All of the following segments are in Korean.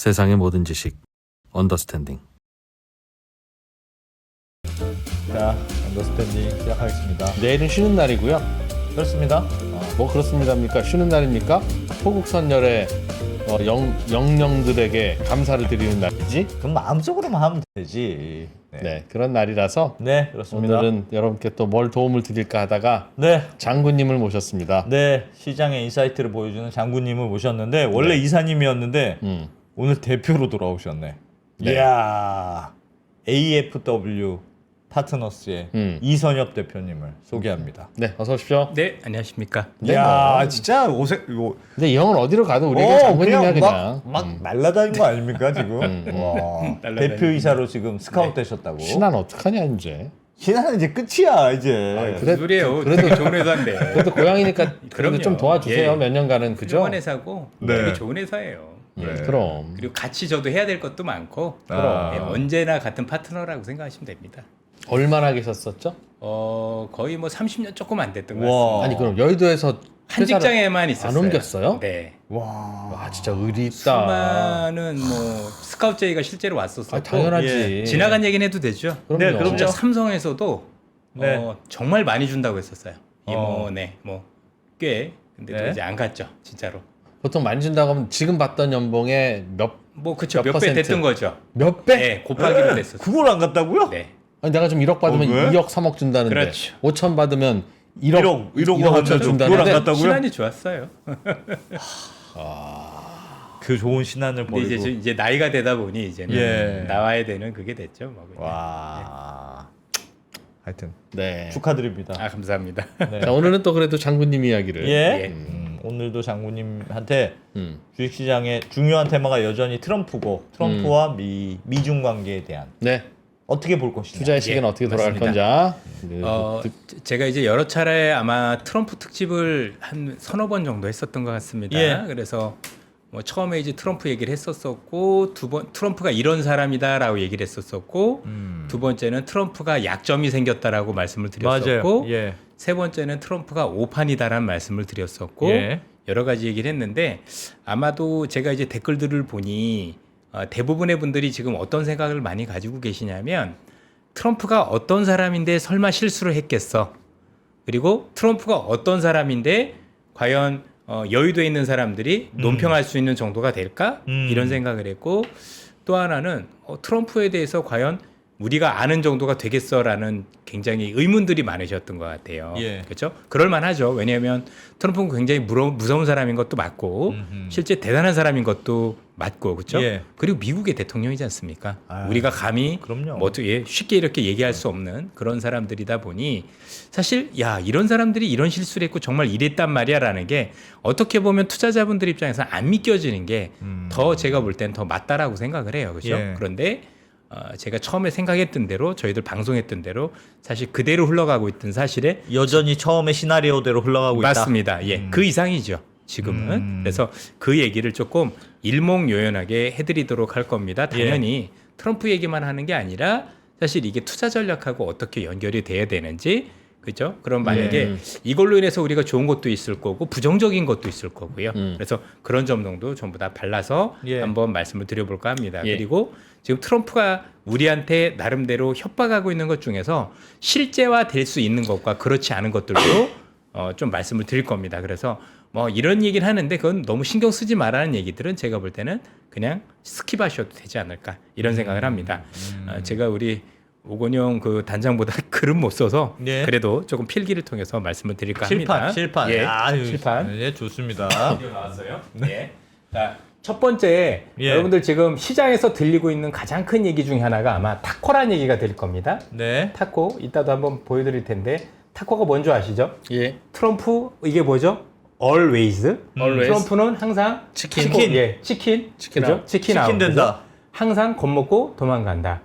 세상의 모든 지식 언더스탠딩. 자, 언더스탠딩 시작하겠습니다. 내일은 쉬는 날이고요. 그렇습니다. 뭐 그렇습니다입니까? 쉬는 날입니까? 호국선열의 영령들에게 감사를 드리는 날이지. 그럼 마음속으로만 하면 되지. 네, 그런 날이라서 네, 그렇습니다. 오늘은 여러분께 또 뭘 도움을 드릴까 하다가 네, 장군님을 모셨습니다. 네, 시장의 인사이트를 보여주는 장군님을 모셨는데 원래 네. 이사님이었는데 오늘 대표로 돌아오셨네. 네. 이야, AFW 파트너스의 이선엽 대표님을 소개합니다. 네, 어서 오십시오. 네, 안녕하십니까. 네, 이야, 뭐. 진짜 오색 이거. 근데 이 형은 어디로 가도 우리가 장군님이야 그냥. 막 날라다닌 거 아닙니까 지금? 와, 날라다니는 대표이사로 지금 스카웃 되셨다고. 신한 어떡하냐 이제. 신한은 이제 끝이야 이제. 무슨 소리예요? 그래도- 되게 좋은 회사인데. 그래도 고향이니까 그래도 그럼요. 좀 도와주세요. 예. 몇 년간은 그죠? 훌륭한 회사고 네. 되게 좋은 회사예요. 네. 그럼. 그리고 같이 저도 해야 될 것도 많고 아. 예, 언제나 같은 파트너라고 생각하시면 됩니다. 얼마나 계셨었죠? 거의 뭐 30년 조금 안 됐던 것 와. 같습니다. 아니 그럼 여의도에서 한 회사를 직장에만 있었어요. 안 옮겼어요? 네. 와. 와 진짜 의리 있다. 수많은 뭐 스카우트 제의가 실제로 왔었었고 아, 당연하지. 지나간 얘기는 해도 되죠. 그럼요. 네, 그럼요. 진짜 삼성에서도 네. 정말 많이 준다고 했었어요. 어. 꽤 근데 또 네. 이제 안 갔죠, 진짜로. 보통 많이 준다고 하면 지금 받던 연봉의 뭐 그쵸, 몇 몇 배 퍼센트? 됐던 거죠. 몇 배? 네, 곱하기로 됐었어요. 그걸 안 갔다고요? 네. 아니, 내가 좀 1억 받으면 왜? 2억 3억 준다는데 그렇죠. 5천 받으면 1억 1억 5천 하는데도 그걸 안 준다는데 갔다고요? 신한이 좋았어요. 그 좋은 신한을 근데 버리고. 이제 나이가 되다 보니 이제는 예. 나와야 되는 그게 됐죠. 뭐 그냥. 와. 하여튼 네. 축하드립니다. 아 감사합니다. 네. 자 오늘은 또 그래도 장군님 이야기를 예. 예. 오늘도 장군님한테 음. 주식시장의 중요한 테마가 여전히 트럼프고 트럼프와 미중 관계에 대한 네. 어떻게 볼 것이냐. 투자의 시계는 예, 어떻게 돌아갈 맞습니다. 건지 제가 이제 여러 차례 아마 트럼프 특집을 한 서너 번 정도 했었던 것 같습니다. 예. 그래서 뭐 처음에 이제 트럼프 얘기를 했었었고 두 번 트럼프가 이런 사람이다라고 얘기를 했었었고 두 번째는 트럼프가 약점이 생겼다라고 말씀을 드렸었고 맞아요. 예. 세 번째는 트럼프가 오판이다라는 말씀을 드렸었고 예. 여러 가지 얘기를 했는데 아마도 제가 이제 댓글들을 보니 대부분의 분들이 지금 어떤 생각을 많이 가지고 계시냐면 트럼프가 어떤 사람인데 설마 실수를 했겠어. 그리고 트럼프가 어떤 사람인데 과연 여의도에 있는 사람들이 논평할 수 있는 정도가 될까? 이런 생각을 했고 또 하나는 트럼프에 대해서 과연 우리가 아는 정도가 되겠어라는 굉장히 의문들이 많으셨던 것 같아요. 예. 그렇죠? 그럴 만하죠. 왜냐하면 트럼프는 굉장히 무서운 사람인 것도 맞고 실제 대단한 사람인 것도 맞고 그렇죠? 예. 그리고 미국의 대통령이지 않습니까? 아유, 우리가 감히 그럼요. 뭐 어떻게 쉽게 이렇게 얘기할 수 없는 그런 사람들이다 보니 사실 야 이런 사람들이 이런 실수를 했고 정말 이랬단 말이야라는 게 어떻게 보면 투자자분들 입장에서 안 믿겨지는 게 더 제가 볼 땐 더 맞다라고 생각을 해요. 그렇죠? 예. 그런데 제가 처음에 생각했던 대로 저희들 방송했던 대로 사실 그대로 흘러가고 있던 사실에 여전히 처음에 시나리오대로 흘러가고 있다. 맞습니다. 예, 그 이상이죠. 지금은 그래서 그 얘기를 조금 일목요연하게 해드리도록 할 겁니다. 당연히 트럼프 얘기만 하는 게 아니라 사실 이게 투자 전략하고 어떻게 연결이 돼야 되는지 그죠? 그럼 만약에 이걸로 인해서 우리가 좋은 것도 있을 거고 부정적인 것도 있을 거고요. 그래서 그런 점도 전부 다 발라서 예. 한번 말씀을 드려볼까 합니다. 예. 그리고 지금 트럼프가 우리한테 나름대로 협박하고 있는 것 중에서 실제화 될 수 있는 것과 그렇지 않은 것들도 좀 말씀을 드릴 겁니다. 그래서 뭐 이런 얘기를 하는데 그건 너무 신경 쓰지 말라는 얘기들은 제가 볼 때는 그냥 스킵하셔도 되지 않을까 이런 생각을 합니다. 제가 우리 오건영 그 단장보다 글은 못 써서 예. 그래도 조금 필기를 통해서 말씀을 드릴까 합니다. 실판. 예, 아유, 실판. 예, 좋습니다. 드디어 나왔어요. 네. 자, 첫 번째 예. 여러분들 지금 시장에서 들리고 있는 가장 큰 얘기 중에 하나가 아마 타코란 얘기가 될 겁니다. 네. 타코 이따도 한번 보여드릴 텐데 타코가 뭔지 아시죠? 예. 트럼프 이게 뭐죠? Always. Always. 트럼프는 항상 치킨. 예, 치킨. 치킨 그죠? 아웃. 치킨 아웃. 치킨 된다. 그죠? 항상 겁먹고 도망간다.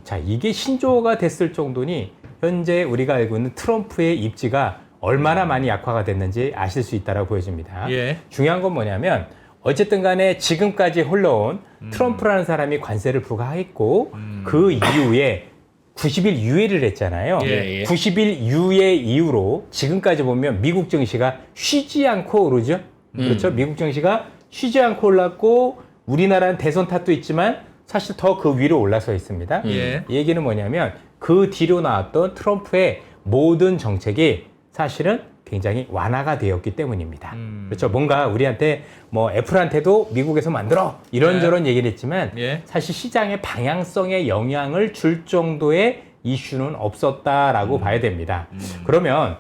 자, 이게 신조어가 됐을 정도니 현재 우리가 알고 있는 트럼프의 입지가 얼마나 많이 약화가 됐는지 아실 수 있다라고 보여집니다. 예. 중요한 건 뭐냐면 어쨌든 간에 지금까지 흘러온 트럼프라는 사람이 관세를 부과했고 그 이후에 90일 유예를 했잖아요. 예, 예. 90일 유예 이후로 지금까지 보면 미국 증시가 쉬지 않고 오르죠. 그렇죠. 미국 증시가 쉬지 않고 올랐고 우리나라는 대선 탓도 있지만 사실 더 그 위로 올라서 있습니다. 예. 이 얘기는 뭐냐면 그 뒤로 나왔던 트럼프의 모든 정책이 사실은 굉장히 완화가 되었기 때문입니다. 그렇죠. 뭔가 우리한테 뭐 애플한테도 미국에서 만들어 이런저런 얘기를 했지만 예. 사실 시장의 방향성에 영향을 줄 정도의 이슈는 없었다라고 봐야 됩니다. 그러면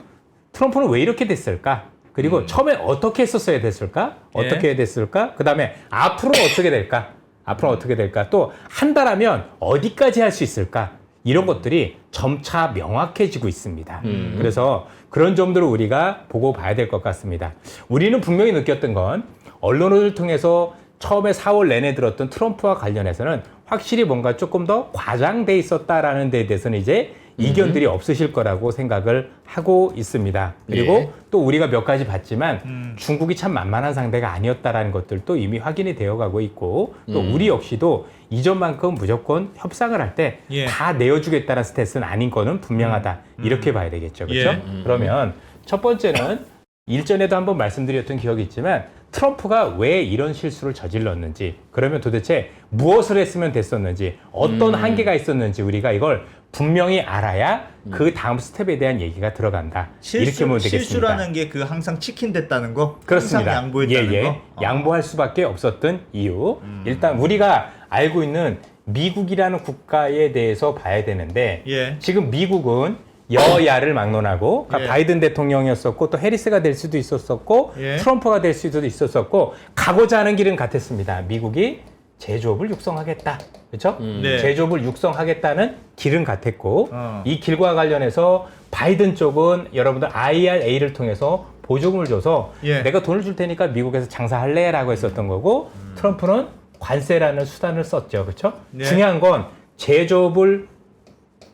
트럼프는 왜 이렇게 됐을까? 그리고 처음에 어떻게 했었어야 됐을까? 예. 어떻게 해야 됐을까? 그 다음에 앞으로 어떻게 될까? 앞으로 어떻게 될까? 또 한다라면 어디까지 할 수 있을까? 이런 것들이 점차 명확해지고 있습니다. 그래서 그런 점들을 우리가 보고 봐야 될 것 같습니다. 우리는 분명히 느꼈던 건 언론을 통해서 처음에 4월 내내 들었던 트럼프와 관련해서는 확실히 뭔가 조금 더 과장돼 있었다라는 데에 대해서는 이제 이견들이 없으실 거라고 생각을 하고 있습니다. 그리고 예. 또 우리가 몇 가지 봤지만 중국이 참 만만한 상대가 아니었다라는 것들도 이미 확인이 되어가고 있고 또 우리 역시도 이전만큼 무조건 협상을 할 때 다 예. 내어주겠다는 스탠스는 아닌 거는 분명하다. 이렇게 봐야 되겠죠. 그렇죠? 예. 그러면 첫 번째는 일전에도 한번 말씀드렸던 기억이 있지만 트럼프가 왜 이런 실수를 저질렀는지 그러면 도대체 무엇을 했으면 됐었는지 어떤 한계가 있었는지 우리가 이걸 분명히 알아야 그 다음 스텝에 대한 얘기가 들어간다. 이렇게 보면 되겠습니다. 실수라는 게 그 항상 치킨됐다는 거? 그렇습니다. 항상 양보했다는 거? 양보할 수밖에 없었던 이유. 일단 우리가 알고 있는 미국이라는 국가에 대해서 봐야 되는데 예. 지금 미국은 여야를 막론하고 그러니까 예. 바이든 대통령이었었고 또 해리스가 될 수도 있었었고 예. 트럼프가 될 수도 있었었고 가고자 하는 길은 같았습니다. 미국이 제조업을 육성하겠다. 그렇죠? 네. 제조업을 육성하겠다는 길은 같았고 어. 이 길과 관련해서 바이든 쪽은 여러분들 IRA를 통해서 보조금을 줘서 예. 내가 돈을 줄 테니까 미국에서 장사할래라고 했었던 거고 트럼프는 관세라는 수단을 썼죠. 그렇죠? 네. 중요한 건 제조업을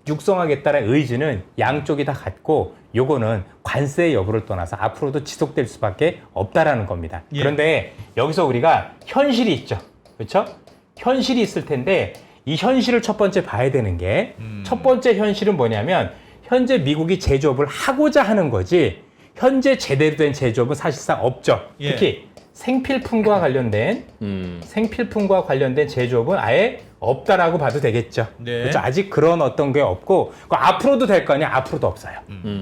육성하겠다는 의지는 양쪽이 다 같고 요거는 관세 여부를 떠나서 앞으로도 지속될 수밖에 없다라는 겁니다. 예. 그런데 여기서 우리가 현실이 있죠. 그렇죠? 현실이 있을 텐데 이 현실을 첫 번째 봐야 되는 게 첫 번째 현실은 뭐냐면 현재 미국이 제조업을 하고자 하는 거지 현재 제대로 된 제조업은 사실상 없죠. 예. 특히 생필품과 관련된 생필품과 관련된 제조업은 아예 없다라고 봐도 되겠죠. 네. 그렇죠? 아직 그런 어떤 게 없고 그 앞으로도 될 거 아니야? 앞으로도 없어요.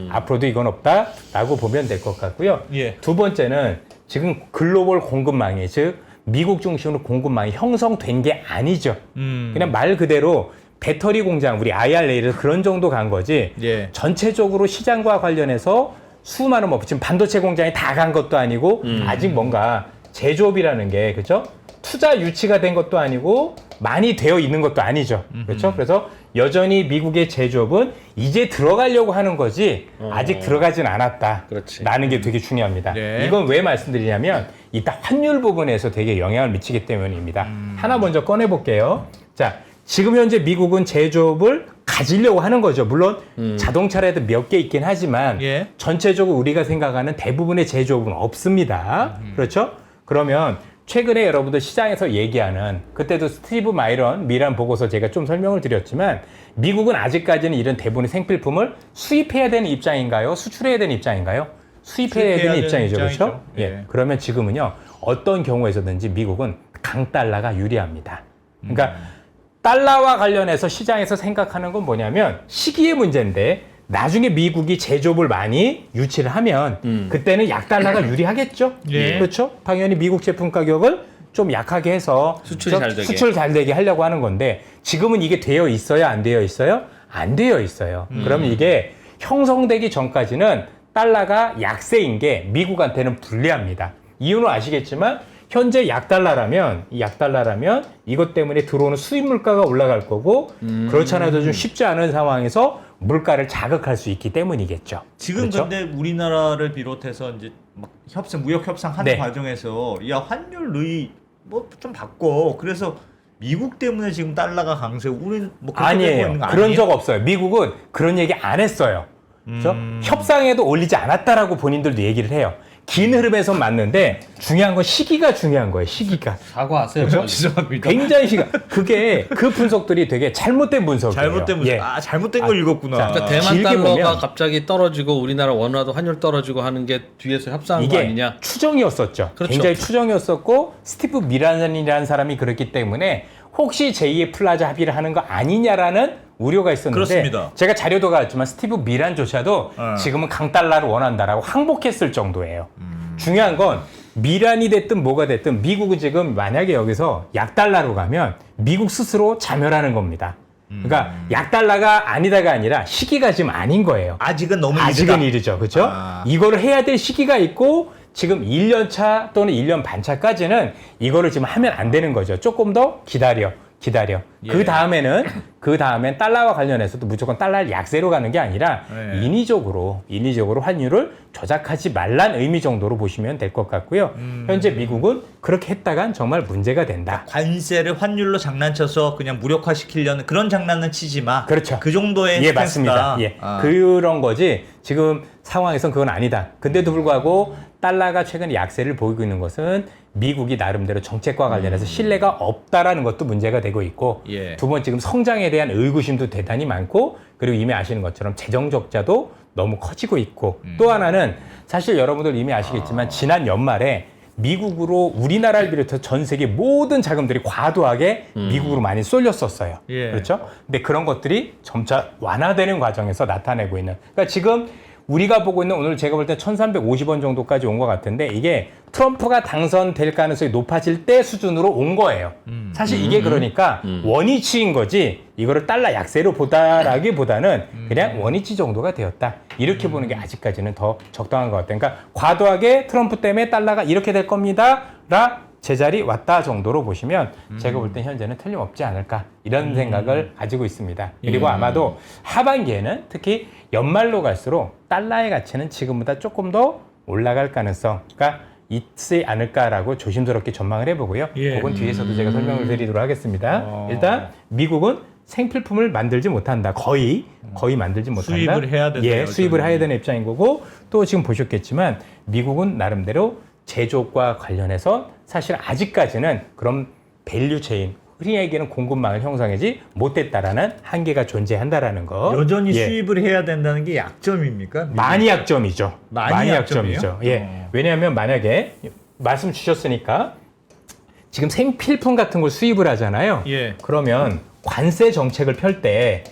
앞으로도 이건 없다라고 보면 될 것 같고요. 예. 두 번째는 지금 글로벌 공급망이 즉 미국 중심으로 공급망이 형성된 게 아니죠. 그냥 말 그대로 배터리 공장 우리 IRA를 그런 정도 간 거지. 예. 전체적으로 시장과 관련해서 수많은 뭐 지금 반도체 공장이 다 간 것도 아니고 아직 뭔가 제조업이라는 게 그렇죠? 투자 유치가 된 것도 아니고 많이 되어 있는 것도 아니죠. 그렇죠? 그래서 여전히 미국의 제조업은 이제 들어가려고 하는 거지 아직 들어가진 않았다. 그렇지. 라는 게 되게 중요합니다. 네. 이건 왜 말씀드리냐면 이따 환율 부분에서 되게 영향을 미치기 때문입니다. 하나 먼저 꺼내 볼게요. 자, 지금 현재 미국은 제조업을 가지려고 하는 거죠. 물론 자동차라도 몇 개 있긴 하지만 예. 전체적으로 우리가 생각하는 대부분의 제조업은 없습니다. 그렇죠? 그러면 최근에 여러분들 시장에서 얘기하는 그때도 스티브 마이런 미란 보고서 제가 좀 설명을 드렸지만 미국은 아직까지는 이런 대부분의 생필품을 수입해야 되는 입장인가요? 수출해야 되는 입장인가요? 수입해야 되는 입장이죠. 그렇죠? 예. 예. 그러면 지금은요. 어떤 경우에서든지 미국은 강달러가 유리합니다. 그러니까 달러와 관련해서 시장에서 생각하는 건 뭐냐면 시기의 문제인데 나중에 미국이 제조업을 많이 유치를 하면 그때는 약달러가 유리하겠죠. 예. 그렇죠? 당연히 미국 제품 가격을 좀 약하게 해서 수출이 잘 되게. 수출 잘 되게 하려고 하는 건데 지금은 이게 되어 있어요? 안 되어 있어요? 안 되어 있어요. 그러면 이게 형성되기 전까지는 달러가 약세인 게 미국한테는 불리합니다. 이유는 아시겠지만 현재 약달러라면 이것 때문에 들어오는 수입 물가가 올라갈 거고 그렇지 않아도 좀 쉽지 않은 상황에서 물가를 자극할 수 있기 때문이겠죠. 지금 그렇죠? 근데 우리나라를 비롯해서 이제 막 무역 협상 하는 네. 과정에서 야 환율 의 뭐 좀 바꿔. 그래서 미국 때문에 지금 달러가 강세. 우리는 뭐 그렇게 되고 아니에요. 있는 거 그런 아니에요? 적 없어요. 미국은 그런 얘기 안 했어요. 그렇죠? 협상에도 올리지 않았다라고 본인들도 얘기를 해요. 긴 흐름에서 맞는데 중요한 건 시기가 중요한 거예요. 시기가. 사과하세요. 죄송합니다. 굉장히 그게 그 분석들이 되게 잘못된 분석이에요. 잘못된 분석. 예. 잘못된 걸 읽었구나. 자, 그러니까 대만 길게 달러가 보면 갑자기 떨어지고 우리나라 원화도 환율 떨어지고 하는 게 뒤에서 협상한 거 이게 아니냐? 추정이었었죠. 그렇죠. 굉장히 추정이었었고 스티브 미란이라는 사람이 그랬기 때문에 혹시 제2의 플라자 합의를 하는 거 아니냐라는 우려가 있었는데 그렇습니다. 제가 자료도 가졌지만 스티브 미란조차도 지금은 강달러를 원한다라고 항복했을 정도예요. 중요한 건 미란이 됐든 뭐가 됐든 미국은 지금 만약에 여기서 약달러로 가면 미국 스스로 자멸하는 겁니다. 그러니까 약달러가 아니다가 아니라 시기가 지금 아닌 거예요. 아직은 너무 아직은 이르죠. 그렇죠? 이거를 해야 될 시기가 있고 지금 1년 차 또는 1년 반 차까지는 이거를 지금 하면 안 되는 거죠. 조금 더 기다려. 예. 그 다음엔 달러와 관련해서도 무조건 달러를 약세로 가는 게 아니라 예. 인위적으로 환율을 조작하지 말란 의미 정도로 보시면 될 것 같고요. 현재 미국은 그렇게 했다간 정말 문제가 된다. 관세를 환율로 장난쳐서 그냥 무력화시키려는 그런 장난은 치지 마. 그렇죠. 그 정도의 예, 스탠스다. 맞습니다. 예. 그런 거지. 지금 상황에선 그건 아니다. 근데도 불구하고 달러가 최근에 약세를 보이고 있는 것은 미국이 나름대로 정책과 관련해서 신뢰가 없다라는 것도 문제가 되고 있고 예. 두 번 지금 성장에 대한 의구심도 대단히 많고 그리고 이미 아시는 것처럼 재정 적자도 너무 커지고 있고 또 하나는 사실 여러분들 이미 아시겠지만 지난 연말에 미국으로 우리나라를 비롯해서 전 세계 모든 자금들이 과도하게 미국으로 많이 쏠렸었어요. 예. 그렇죠? 근데 그런 것들이 점차 완화되는 과정에서 나타내고 있는. 그러니까 지금 우리가 보고 있는 오늘 제가 볼 때 1,350원 정도까지 온 것 같은데 이게 트럼프가 당선될 가능성이 높아질 때 수준으로 온 거예요. 사실 이게 그러니까 원위치인 거지 이거를 달러 약세로 보다라기보다는 그냥 원위치 정도가 되었다. 이렇게 보는 게 아직까지는 더 적당한 것 같아요. 그러니까 과도하게 트럼프 때문에 달러가 이렇게 될 겁니다. 라 제자리 왔다 정도로 보시면 제가 볼 때 현재는 틀림없지 않을까 이런 생각을 가지고 있습니다. 그리고 아마도 하반기에는 특히 연말로 갈수록 달러의 가치는 지금보다 조금 더 올라갈 가능성가 있지 않을까라고 조심스럽게 전망을 해보고요. 예. 그건 뒤에서도 제가 설명을 드리도록 하겠습니다. 일단 미국은 생필품을 만들지 못한다. 거의 만들지 못한다. 수입을 해야 된다. 예, 수입을 해야 되는 입장인 거고 또 지금 보셨겠지만 미국은 나름대로 제조업과 관련해서 사실 아직까지는 그런 밸류 체인, 흔히 얘기하는 공급망을 형성하지 못했다라는 한계가 존재한다라는 거. 여전히 예. 수입을 해야 된다는 게 약점입니까? 많이 약점이죠. 많이 약점이죠. 예. 왜냐하면 만약에 말씀 주셨으니까 지금 생필품 같은 걸 수입을 하잖아요. 예. 그러면 관세 정책을 펼 때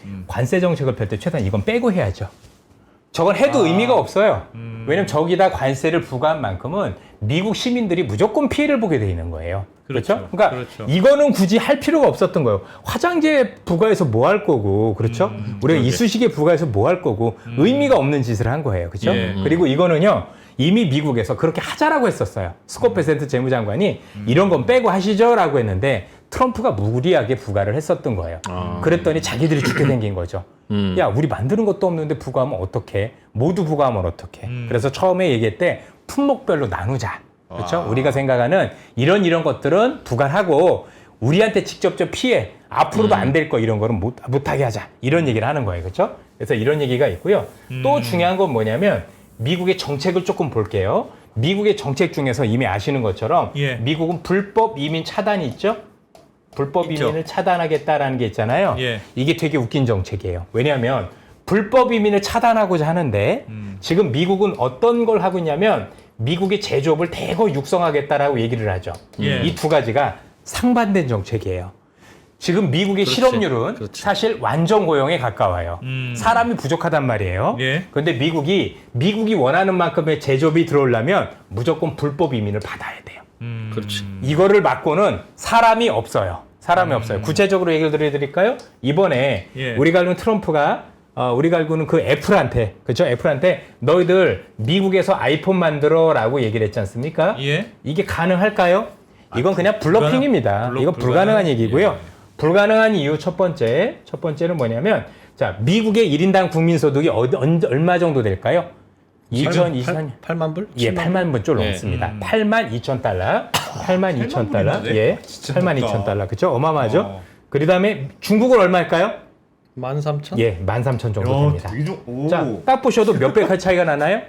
최소한 이건 빼고 해야죠. 저건 해도 의미가 없어요. 왜냐면 저기다 관세를 부과한 만큼은 미국 시민들이 무조건 피해를 보게 돼 있는 거예요. 그렇죠? 그러니까 그렇죠. 이거는 굳이 할 필요가 없었던 거예요. 화장재 부과해서 뭐 할 거고, 그렇죠? 우리가 이쑤시개 부과해서 뭐 할 거고, 의미가 없는 짓을 한 거예요. 그렇죠? 예. 그리고 이거는요, 이미 미국에서 그렇게 하자라고 했었어요. 스콧 베센트 재무장관이 이런 건 빼고 하시죠라고 했는데 트럼프가 무리하게 부과를 했었던 거예요. 그랬더니 자기들이 죽게 생긴 거죠. 야, 우리 만드는 것도 없는데 부과하면 어떡해? 모두 부과하면 어떡해? 그래서 처음에 얘기했대 품목별로 나누자. 그렇죠? 우리가 생각하는 이런 것들은 부과하고 우리한테 직접적 피해 앞으로도 안 될 거 이런 거는 못하게 하자. 이런 얘기를 하는 거예요. 그렇죠? 그래서 이런 얘기가 있고요. 또 중요한 건 뭐냐면 미국의 정책을 조금 볼게요. 미국의 정책 중에서 이미 아시는 것처럼 예. 미국은 불법 이민 차단이 있죠? 불법 있죠. 이민을 차단하겠다라는 게 있잖아요. 예. 이게 되게 웃긴 정책이에요. 왜냐하면 불법 이민을 차단하고자 하는데 지금 미국은 어떤 걸 하고 있냐면 미국의 제조업을 대거 육성하겠다라고 얘기를 하죠. 예. 이 두 가지가 상반된 정책이에요. 지금 미국의 실업률은 그렇지. 사실 완전 고용에 가까워요. 사람이 부족하단 말이에요. 예. 그런데 미국이 원하는 만큼의 제조업이 들어오려면 무조건 불법 이민을 받아야 돼요. 그렇지. 이거를 막고는 사람이 없어요. 구체적으로 얘기를 드릴까요? 이번에 예. 우리가 알고 트럼프가 우리가 알고는 그 애플한테, 그렇죠? 애플한테 너희들 미국에서 아이폰 만들어라고 얘기를 했지 않습니까? 예. 이게 가능할까요? 이건 그냥 블러핑입니다. 이건 불가능한 얘기고요. 예. 불가능한 이유 첫 번째는 뭐냐면 자, 미국의 1인당 국민소득이 얼마 정도 될까요? 2024년 8만 불? 예, 8만 불 좀 예. 넘습니다. 8만 2천 달러. 8만 2천 달러. 불인데? 예. 8만 2천 달러. 그렇죠? 어마어마하죠? 어. 그다음에 중국은 얼마일까요? 13,000? 예, 13,000 정도 됩니다. 오. 자, 딱 보셔도 몇 배 차이가 나나요?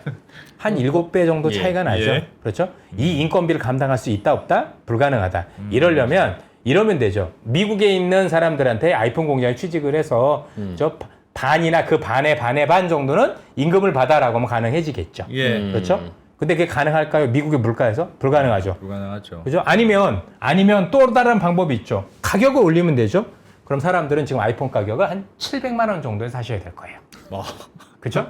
한 7배 정도 예, 차이가 나죠. 예. 그렇죠? 이 인건비를 감당할 수 있다 없다? 불가능하다. 이러면 되죠. 미국에 있는 사람들한테 아이폰 공장에 취직을 해서 저 반이나 그 반의 반 정도는 임금을 받아라고 하면 가능해지겠죠. 예. 그렇죠? 근데 그게 가능할까요? 미국의 물가에서? 불가능하죠. 불가능하죠. 그죠? 아니면 또 다른 방법이 있죠. 가격을 올리면 되죠. 그럼 사람들은 지금 아이폰 가격을 한 700만 원 정도에 사셔야 될 거예요. 그죠?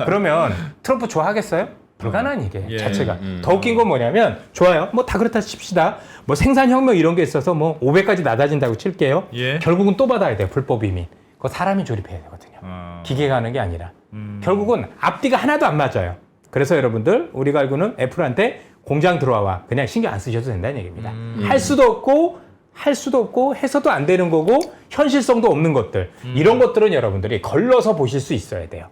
그러면 트럼프 좋아하겠어요? 불가능한 얘기예요. 예. 자체가. 더 웃긴 건 뭐냐면 좋아요. 뭐 다 그렇다 칩시다. 뭐 생산혁명 이런 게 있어서 뭐 500까지 낮아진다고 칠게요. 예. 결국은 또 받아야 돼요. 불법 이민. 그거 사람이 조립해야 되거든요. 기계가 하는 게 아니라. 결국은 앞뒤가 하나도 안 맞아요. 그래서 여러분들 우리가 알고는 애플한테 공장 들어와 그냥 신경 안 쓰셔도 된다는 얘기입니다. 할 수도 없고 해서도 안 되는 거고 현실성도 없는 것들 이런 것들은 여러분들이 걸러서 보실 수 있어야 돼요.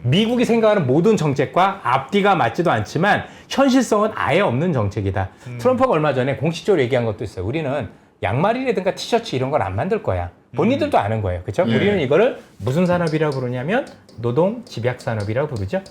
미국이 생각하는 모든 정책과 앞뒤가 맞지도 않지만 현실성은 아예 없는 정책이다. 트럼프가 얼마 전에 공식적으로 얘기한 것도 있어요. 우리는 양말이라든가 티셔츠 이런 걸 안 만들 거야. 본인들도 아는 거예요. 그렇죠? 예. 우리는 이거를 무슨 산업이라고 부르냐면 노동 집약 산업이라고 부르죠.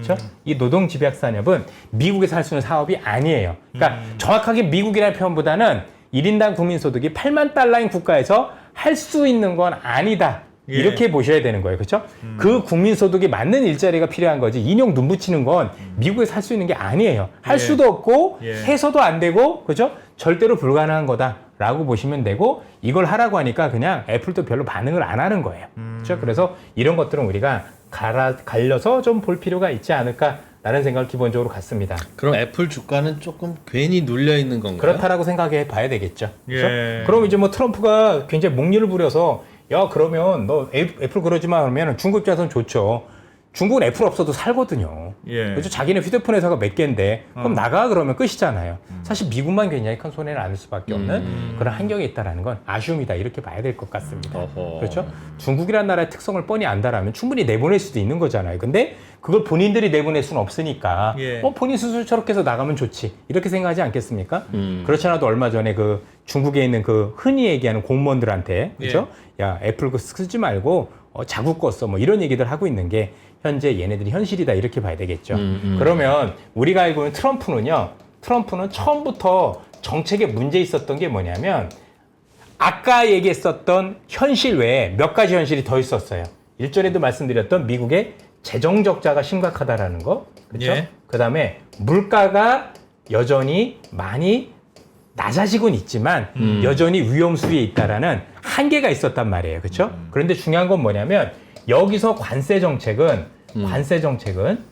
그렇죠? 이 노동 집약 산업은 미국에서 할 수 있는 사업이 아니에요. 그러니까 정확하게 미국이라는 표현보다는 1인당 국민 소득이 8만 달러인 국가에서 할 수 있는 건 아니다. 예. 이렇게 보셔야 되는 거예요. 그렇죠? 그 국민 소득이 맞는 일자리가 필요한 거지. 인용 눈 붙이는 건 미국에서 할 수 있는 게 아니에요. 할 예. 수도 없고 예. 해서도 안 되고 그렇죠? 절대로 불가능한 거다라고 보시면 되고 이걸 하라고 하니까 그냥 애플도 별로 반응을 안 하는 거예요. 그렇죠? 그래서 이런 것들은 우리가 갈려서 좀 볼 필요가 있지 않을까라는 생각을 기본적으로 갖습니다. 그럼 애플 주가는 조금 괜히 눌려 있는 건가요? 그렇다라고 생각해 봐야 되겠죠. 그렇죠? 예. 그럼 이제 뭐 트럼프가 굉장히 목리를 부려서 야 그러면 너 애플 그러지 마 그러면 중국 입장에서는 좋죠. 중국은 애플 없어도 살거든요. 예. 그렇죠? 자기네 휴대폰 회사가 몇 개인데 그럼 나가 그러면 끝이잖아요. 사실 미국만 굉장히 큰 손해를 안을 수밖에 없는 그런 환경에 있다라는 건 아쉬움이다 이렇게 봐야 될 것 같습니다. 어허. 그렇죠? 중국이라는 나라의 특성을 뻔히 안다라면 충분히 내보낼 수도 있는 거잖아요. 근데 그걸 본인들이 내보낼 수는 없으니까 예. 본인 스스로 저렇게 해서 나가면 좋지 이렇게 생각하지 않겠습니까? 그렇지 않아도 얼마 전에 그 중국에 있는 그 흔히 얘기하는 공무원들한테 그렇죠? 야 애플 그 쓰지 말고 자국 거 써 뭐 이런 얘기들 하고 있는 게 현재 얘네들이 현실이다 이렇게 봐야 되겠죠. 그러면 우리가 알고 있는 트럼프는 처음부터 정책에 문제 있었던 게 뭐냐면 아까 얘기했었던 현실 외에 몇 가지 현실이 더 있었어요. 일전에도 말씀드렸던 미국의 재정 적자가 심각하다라는 거, 그렇죠? 예. 그다음에 물가가 여전히 많이 낮아지곤 있지만 여전히 위험 수위에 있다라는 한계가 있었단 말이에요, 그렇죠? 그런데 중요한 건 뭐냐면 여기서 관세 정책은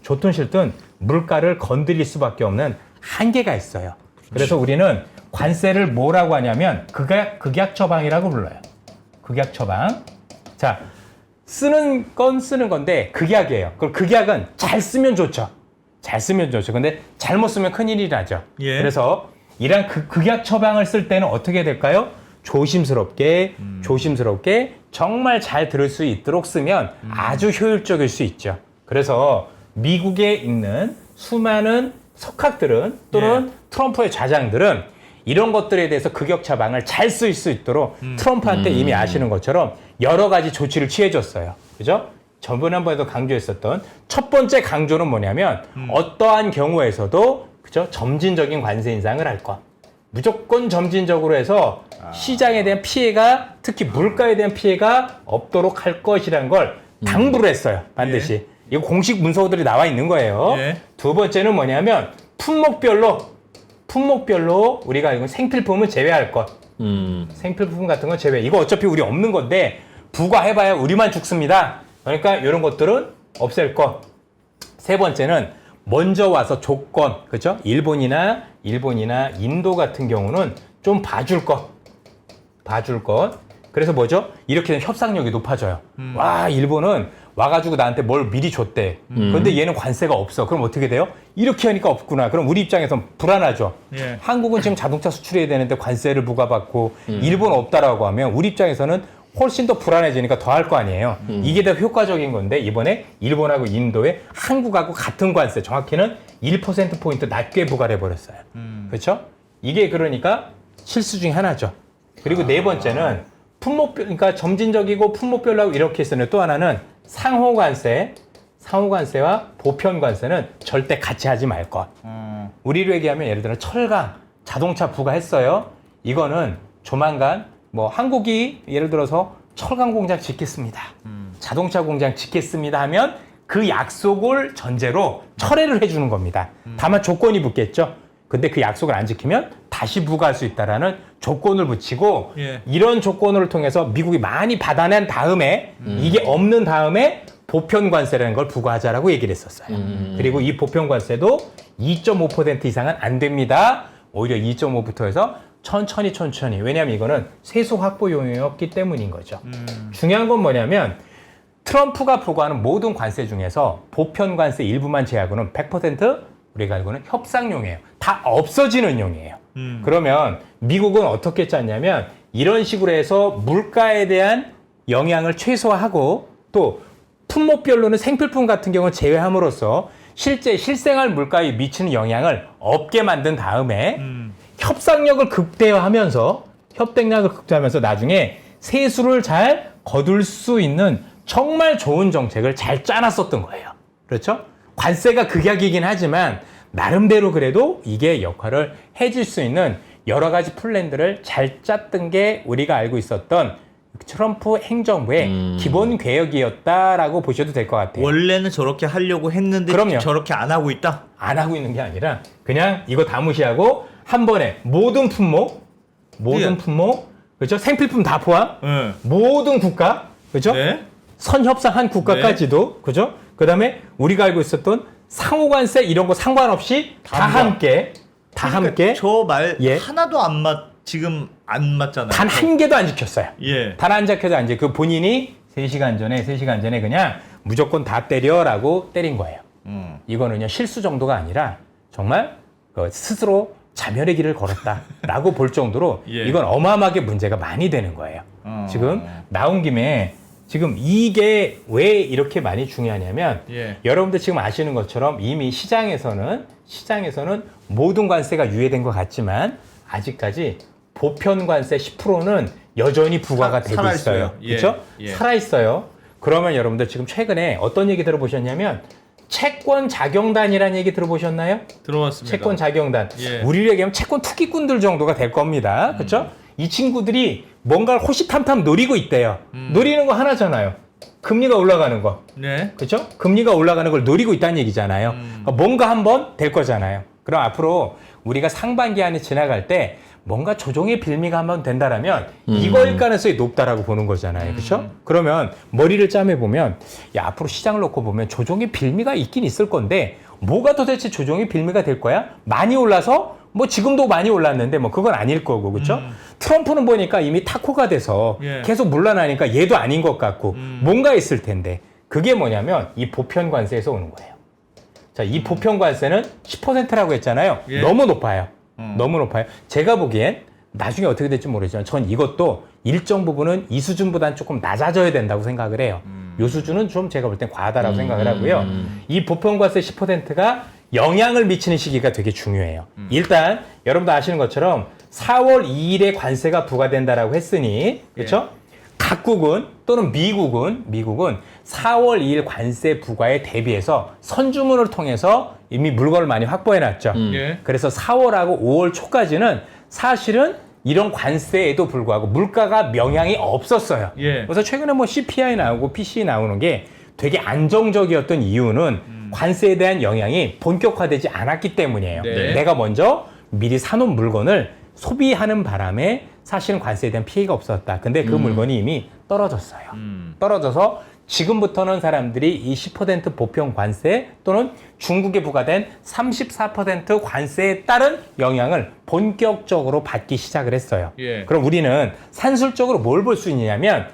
좋든 싫든 물가를 건드릴 수밖에 없는 한계가 있어요. 그래서 우리는 관세를 뭐라고 하냐면 극약 처방이라고 불러요. 극약 처방. 자, 쓰는 건데 극약이에요. 그럼 극약은 잘 쓰면 좋죠. 근데 잘못 쓰면 큰일이 나죠. 예. 그래서 이런 극약 처방을 쓸 때는 어떻게 될까요? 조심스럽게 정말 잘 들을 수 있도록 쓰면 아주 효율적일 수 있죠. 그래서 미국에 있는 수많은 석학들은 또는 트럼프의 좌장들은 이런 것들에 대해서 극약 처방을 잘 쓸 수 있도록 트럼프한테 이미 아시는 것처럼 여러 가지 조치를 취해줬어요. 그죠? 저번에 한 번에도 강조했었던 첫 번째 강조는 뭐냐면 어떠한 경우에서도 그죠? 점진적인 관세 인상을 할 것. 무조건 점진적으로 해서 시장에 대한 피해가 특히 물가에 대한 피해가 없도록 할 것이라는 걸 당부를 했어요. 반드시. 이거 공식 문서들이 나와 있는 거예요. 예. 두 번째는 뭐냐면 품목별로 우리가 알고 있는 생필품은 제외할 것. 생필품 같은 건 제외. 이거 어차피 우리 없는 건데 부과해봐야 우리만 죽습니다. 그러니까 이런 것들은 없앨 것. 세 번째는 먼저 와서 조건, 그죠? 일본이나 인도 같은 경우는 좀 봐줄 것. 그래서 뭐죠? 이렇게 되면 협상력이 높아져요. 와, 일본은 와가지고 나한테 뭘 미리 줬대. 그런데 얘는 관세가 없어. 그럼 어떻게 돼요? 이렇게 하니까 없구나. 그럼 우리 입장에선 불안하죠. 예. 한국은 지금 자동차 수출해야 되는데 관세를 부과받고 일본 없다라고 하면 우리 입장에서는 훨씬 더 불안해지니까 더 할 거 아니에요. 이게 더 효과적인 건데 이번에 일본하고 인도에 한국하고 같은 관세, 정확히는 1%포인트 낮게 부과를 해버렸어요. 그렇죠? 이게 그러니까 실수 중에 하나죠. 그리고 네 번째는 그러니까 점진적이고 품목별로 이렇게 있었는데 또 하나는 상호관세와 보편관세는 절대 같이 하지 말 것. 우리로 얘기하면 예를 들어 철강, 자동차 부과했어요. 이거는 조만간 뭐 한국이 예를 들어서 철강 공장 짓겠습니다. 자동차 공장 짓겠습니다 하면 그 약속을 전제로 철회를 해주는 겁니다. 다만 조건이 붙겠죠. 근데 그 약속을 안 지키면 다시 부과할 수 있다라는 조건을 붙이고 예. 이런 조건을 통해서 미국이 많이 받아낸 다음에 이게 없는 다음에 보편관세라는 걸 부과하자라고 얘기를 했었어요. 그리고 이 보편관세도 2.5% 이상은 안 됩니다. 오히려 2.5부터 해서 천천히 왜냐하면 이거는 세수 확보용이었기 때문인 거죠. 중요한 건 뭐냐면 트럼프가 부과하는 모든 관세 중에서 보편관세 일부만 제하고는 100% 우리가 알고는 협상용이에요. 다 없어지는 용이에요. 그러면 미국은 어떻게 짰냐면 이런 식으로 해서 물가에 대한 영향을 최소화하고 또 품목별로는 생필품 같은 경우는 제외함으로써 실제 실생활 물가에 미치는 영향을 없게 만든 다음에 협상력을 극대화하면서 나중에 세수를 잘 거둘 수 있는 정말 좋은 정책을 잘 짜놨었던 거예요. 그렇죠? 관세가 극약이긴 하지만 나름대로 그래도 이게 역할을 해줄 수 있는 여러 가지 플랜들을 잘 짰던 게 우리가 알고 있었던 트럼프 행정부의 기본 개혁이었다라고 보셔도 될 것 같아요. 원래는 저렇게 하려고 했는데 그럼요. 저렇게 안 하고 있다? 안 하고 있는 게 아니라 그냥 이거 다 무시하고 한 번에 모든 품목, 그렇죠? 생필품 다 포함, 네. 모든 국가, 그렇죠? 네. 선협상한 국가까지도, 그죠? 그 다음에 우리가 알고 있었던 상호관세 이런 거 상관없이 다 함께, 저 말 예. 하나도 지금 안 맞잖아요. 단 한 개도 안 지켰어요. 예. 단 한 개도 안 지켰어요. 그 본인이 3시간 전에 그냥 무조건 다 때려라고 때린 거예요. 이거는요, 실수 정도가 아니라 정말 스스로 자멸의 길을 걸었다라고 볼 정도로 예. 이건 어마어마하게 문제가 많이 되는 거예요. 지금 나온 김에 지금 이게 왜 이렇게 많이 중요하냐면 예. 여러분들 지금 아시는 것처럼 이미 시장에서는 모든 관세가 유예된 것 같지만 아직까지 보편 관세 10%는 여전히 부과가 되고 살아있어요. 있어요. 예. 그렇죠? 예. 살아있어요. 그러면 여러분들 지금 최근에 어떤 얘기 들어보셨냐면 채권 자경단이라는 얘기 들어보셨나요? 들어왔습니다. 채권 자경단. 예. 우리를 얘기하면 채권 투기꾼들 정도가 될 겁니다. 그렇죠? 이 친구들이 뭔가를 호시탐탐 노리고 있대요. 노리는 거 하나잖아요. 금리가 올라가는 거. 네. 그렇죠? 금리가 올라가는 걸 노리고 있다는 얘기잖아요. 그러니까 뭔가 한번 될 거잖아요. 그럼 앞으로 우리가 상반기 안에 지나갈 때 뭔가 조정의 빌미가 한번 된다라면 이거일 가능성이 높다라고 보는 거잖아요. 그렇죠? 그러면 머리를 짜매 보면 야, 앞으로 시장을 놓고 보면 조정의 빌미가 있긴 있을 건데 뭐가 도대체 조정의 빌미가 될 거야? 많이 올라서 뭐 지금도 많이 올랐는데 뭐 그건 아닐 거고. 그렇죠? 트럼프는 보니까 이미 타코가 돼서 예. 계속 물러나니까 얘도 아닌 것 같고 뭔가 있을 텐데 그게 뭐냐면 이 보편 관세에서 오는 거예요. 자, 이 보편 관세는 10%라고 했잖아요. 예. 너무 높아요. 너무 높아요. 제가 보기엔 나중에 어떻게 될지 모르지만 전 이것도 일정 부분은 이 수준보다는 조금 낮아져야 된다고 생각을 해요. 이 수준은 좀 제가 볼 땐 과하다라고 생각을 하고요. 이 보편관세 10%가 영향을 미치는 시기가 되게 중요해요. 일단 여러분도 아시는 것처럼 4월 2일에 관세가 부과된다라고 했으니 그렇죠? 각국은 또는 미국은 4월 2일 관세 부과에 대비해서 선주문을 통해서 이미 물건을 많이 확보해놨죠. 예. 그래서 4월하고 5월 초까지는 사실은 이런 관세에도 불구하고 물가가 명향이 없었어요. 예. 그래서 최근에 뭐 CPI 나오고 PCE 나오는 게 되게 안정적이었던 이유는 관세에 대한 영향이 본격화되지 않았기 때문이에요. 네. 내가 먼저 미리 사놓은 물건을 소비하는 바람에 사실은 관세에 대한 피해가 없었다. 근데 그 물건이 이미 떨어졌어요. 떨어져서 지금부터는 사람들이 이 10% 보편 관세 또는 중국에 부과된 34% 관세에 따른 영향을 본격적으로 받기 시작을 했어요. 예. 그럼 우리는 산술적으로 뭘 볼 수 있냐면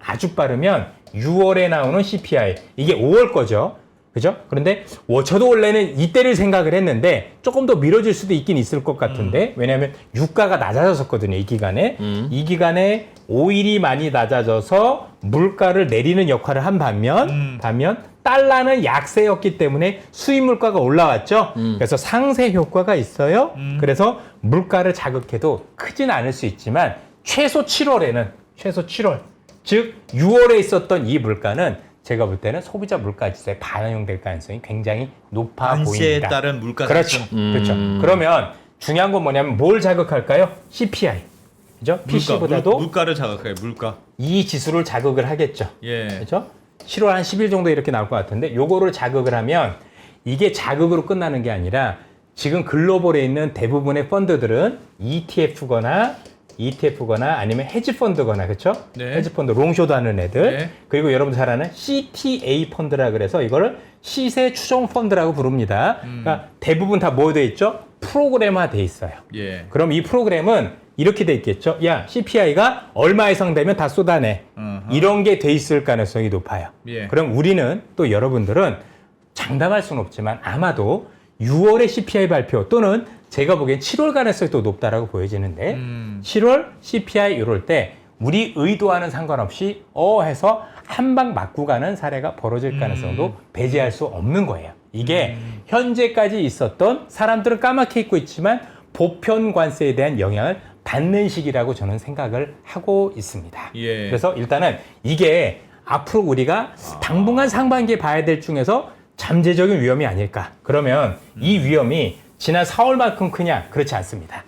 아주 빠르면 6월에 나오는 CPI 이게 5월 거죠. 그죠? 그런데 저도 원래는 이때를 생각을 했는데 조금 더 미뤄질 수도 있긴 있을 것 같은데 왜냐하면 유가가 낮아졌었거든요. 이 기간에 오일이 많이 낮아져서 물가를 내리는 역할을 한 반면 달러는 약세였기 때문에 수입 물가가 올라왔죠. 그래서 상세 효과가 있어요. 그래서 물가를 자극해도 크진 않을 수 있지만 최소 7월, 즉 6월에 있었던 이 물가는 제가 볼 때는 소비자 물가 지수에 반영될 가능성이 굉장히 높아 관세에 보입니다. 따른 물가 그렇죠. 상승. 그렇죠. 그러면 중요한 건 뭐냐면 뭘 자극할까요? CPI. 그죠? PC보다도 물가를 자극해요. 물가. 이 지수를 자극을 하겠죠. 예. 그렇죠? 7월 한 10일 정도 이렇게 나올 것 같은데 요거를 자극을 하면 이게 자극으로 끝나는 게 아니라 지금 글로벌에 있는 대부분의 펀드들은 ETF거나 아니면 헤지펀드거나 그렇죠? 네. 헤지펀드 롱숏 하는 애들 네. 그리고 여러분 잘 아는 CTA 펀드라 그래서 이거를 시세 추종 펀드라고 부릅니다. 그러니까 대부분 다 뭐 돼 있죠? 프로그램화 돼 있어요. 예. 그럼 이 프로그램은 이렇게 돼 있겠죠. 야, CPI가 얼마 이상 되면 다 쏟아내. 이런 게 돼 있을 가능성이 높아요. 예. 그럼 우리는 또 여러분들은 장담할 수는 없지만 아마도 6월의 CPI 발표 또는 제가 보기엔 7월 가능성이 또 높다라고 보여지는데 7월 CPI 이럴 때 우리 의도와는 상관없이 해서 한 방 맞고 가는 사례가 벌어질 가능성도 배제할 수 없는 거예요. 이게 현재까지 있었던 사람들은 까맣게 잊고 있지만 보편 관세에 대한 영향을 받는 시기라고 저는 생각을 하고 있습니다. 예. 그래서 일단은 이게 앞으로 우리가 당분간 상반기에 봐야 될 중에서 잠재적인 위험이 아닐까. 그러면 이 위험이 지난 4월만큼 크냐? 그렇지 않습니다.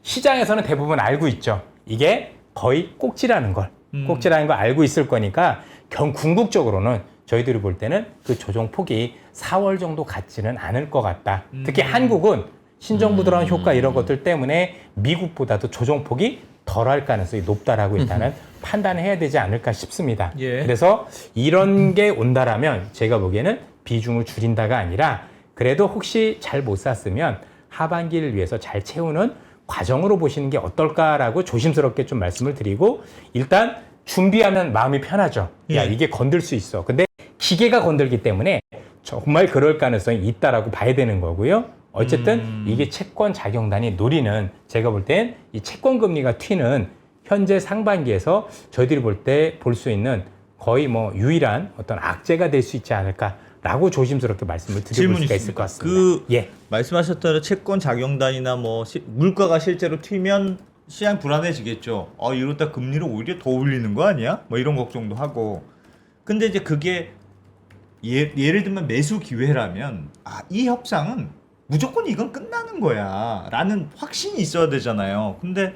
시장에서는 대부분 알고 있죠. 이게 거의 꼭지라는 걸. 꼭지라는 걸 알고 있을 거니까 궁극적으로는 저희들이 볼 때는 그 조정폭이 4월 정도 같지는 않을 것 같다. 특히 한국은 신정부 들어간 효과 이런 것들 때문에 미국보다도 조정폭이 덜할 가능성이 높다라고 일단은 판단을 해야 되지 않을까 싶습니다. 예. 그래서 이런 게 온다라면 제가 보기에는 비중을 줄인다가 아니라 그래도 혹시 잘 못 샀으면 하반기를 위해서 잘 채우는 과정으로 보시는 게 어떨까라고 조심스럽게 좀 말씀을 드리고 일단 준비하면 마음이 편하죠. 야, 예. 이게 건들 수 있어. 근데 기계가 건들기 때문에 정말 그럴 가능성이 있다라고 봐야 되는 거고요. 어쨌든 이게 채권 자경단이 노리는 제가 볼 땐 이 채권 금리가 튀는 현재 상반기에서 저희들이 볼 때 볼 수 있는 거의 뭐 유일한 어떤 악재가 될 수 있지 않을까라고 조심스럽게 말씀을 드릴 수가 있을 것 같습니다. 예. 말씀하셨던 채권 자경단이나 뭐 물가가 실제로 튀면 시장 불안해지겠죠. 이러다 금리를 오히려 더 올리는 거 아니야? 뭐 이런 걱정도 하고. 근데 이제 그게 예를 들면 매수 기회라면 이 협상은 무조건 이건 끝나는 거야 라는 확신이 있어야 되잖아요. 근데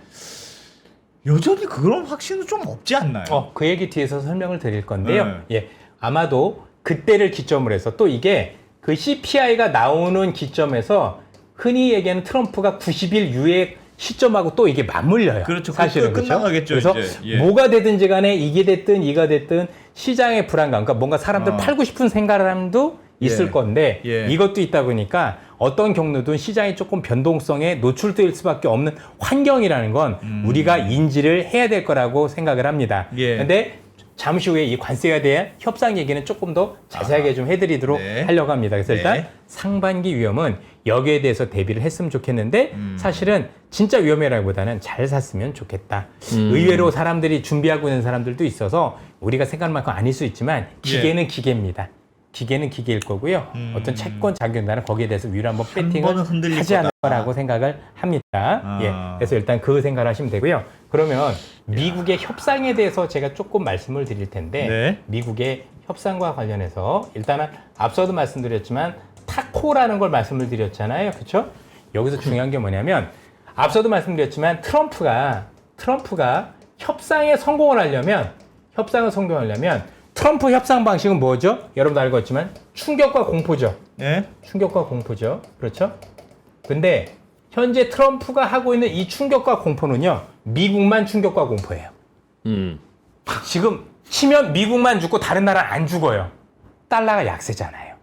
여전히 그런 확신은 좀 없지 않나요? 그 얘기 뒤에서 설명을 드릴 건데요. 예. 아마도 그때를 기점으로 해서 또 이게 그 CPI가 나오는 기점에서 흔히 얘기하는 트럼프가 90일 유예 시점하고 또 이게 맞물려요. 그렇죠. 사실은 끝나가겠죠. 그래서 이제. 예. 뭐가 되든지 간에 이게 됐든 이가 됐든 시장의 불안감, 그러니까 뭔가 사람들 팔고 싶은 생각감도 있을 예. 건데 예. 이것도 있다 보니까 어떤 경로든 시장이 조금 변동성에 노출될 수밖에 없는 환경이라는 건 우리가 인지를 해야 될 거라고 생각을 합니다. 예. 근데 잠시 후에 이 관세에 대한 협상 얘기는 조금 더 자세하게 좀 해드리도록 네. 하려고 합니다. 그래서 일단 네. 상반기 위험은 여기에 대해서 대비를 했으면 좋겠는데 사실은 진짜 위험이라기보다는 잘 샀으면 좋겠다. 의외로 사람들이 준비하고 있는 사람들도 있어서 우리가 생각할 만큼 아닐 수 있지만 기계는 기계입니다. 기계는 기계일 거고요. 어떤 채권 자격단은 거기에 대해서 위로 한번 번은 배팅을 흔들릴 하지 않을 거다. 거라고 생각을 합니다. 예, 그래서 일단 그 생각을 하시면 되고요. 그러면 미국의 협상에 대해서 제가 조금 말씀을 드릴 텐데 네. 미국의 협상과 관련해서 일단은 앞서도 말씀드렸지만 타코라는 걸 말씀을 드렸잖아요. 그렇죠? 여기서 중요한 게 뭐냐면 앞서도 말씀드렸지만 트럼프가 협상에 성공을 하려면 트럼프 협상 방식은 뭐죠? 여러분도 알고 있지만 충격과 공포죠. 예? 충격과 공포죠. 그렇죠? 근데 현재 트럼프가 하고 있는 이 충격과 공포는요. 미국만 충격과 공포예요. 지금 치면 미국만 죽고 다른 나라는 안 죽어요. 달러가 약세잖아요.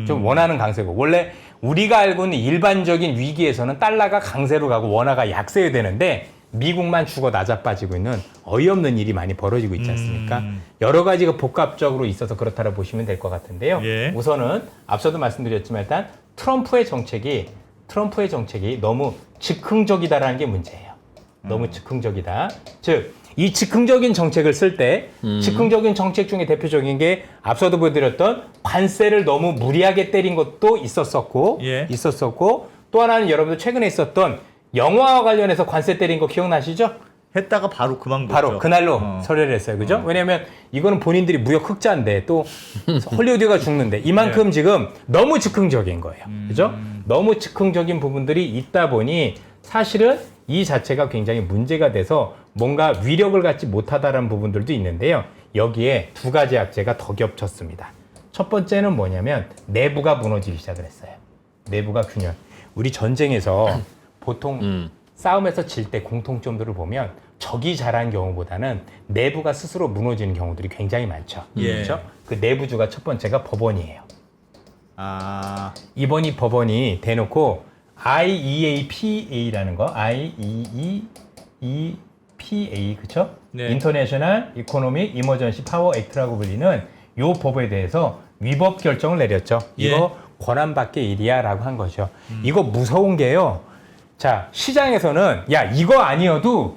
좀 원화는 강세고. 원래 우리가 알고 있는 일반적인 위기에서는 달러가 강세로 가고 원화가 약세야 되는데 미국만 죽어 낮아빠지고 있는 어이없는 일이 많이 벌어지고 있지 않습니까? 여러 가지가 복합적으로 있어서 그렇다고 보시면 될 것 같은데요. 예. 우선은 앞서도 말씀드렸지만 일단 트럼프의 정책이 너무 즉흥적이다라는 게 문제예요. 너무 즉흥적이다. 즉, 이 즉흥적인 정책을 쓸 때 즉흥적인 정책 중에 대표적인 게 앞서도 보여드렸던 관세를 너무 무리하게 때린 것도 있었었고 또 하나는 여러분들 최근에 있었던 영화와 관련해서 관세 때린 거 기억나시죠? 했다가 바로 그만뒀죠. 바로 그날로 철회를 했어요. 그죠? 왜냐하면 이거는 본인들이 무역 흑자인데 또 헐리우드가 죽는데 이만큼 지금 너무 즉흥적인 거예요. 그죠? 너무 즉흥적인 부분들이 있다 보니 사실은 이 자체가 굉장히 문제가 돼서 뭔가 위력을 갖지 못하다라는 부분들도 있는데요. 여기에 두 가지 악재가 더 겹쳤습니다. 첫 번째는 뭐냐면 내부가 무너지기 시작을 했어요. 내부가 균열. 우리 전쟁에서 보통 싸움에서 질 때 공통점들을 보면 적이 잘한 경우보다는 내부가 스스로 무너지는 경우들이 굉장히 많죠. 예. 그렇죠? 그 내부주가 첫 번째가 법원이에요. 아, 이번이 법원이 대놓고 IEAPA라는 거, IEEPA, 그쵸? 네. 인터내셔널 이코노믹 이머전시 파워 액트라고 불리는 요 법에 대해서 위법 결정을 내렸죠. 예. 이거 권한 밖의 일이야 라고 한 거죠. 이거 무서운 게요. 자, 시장에서는 야, 이거 아니어도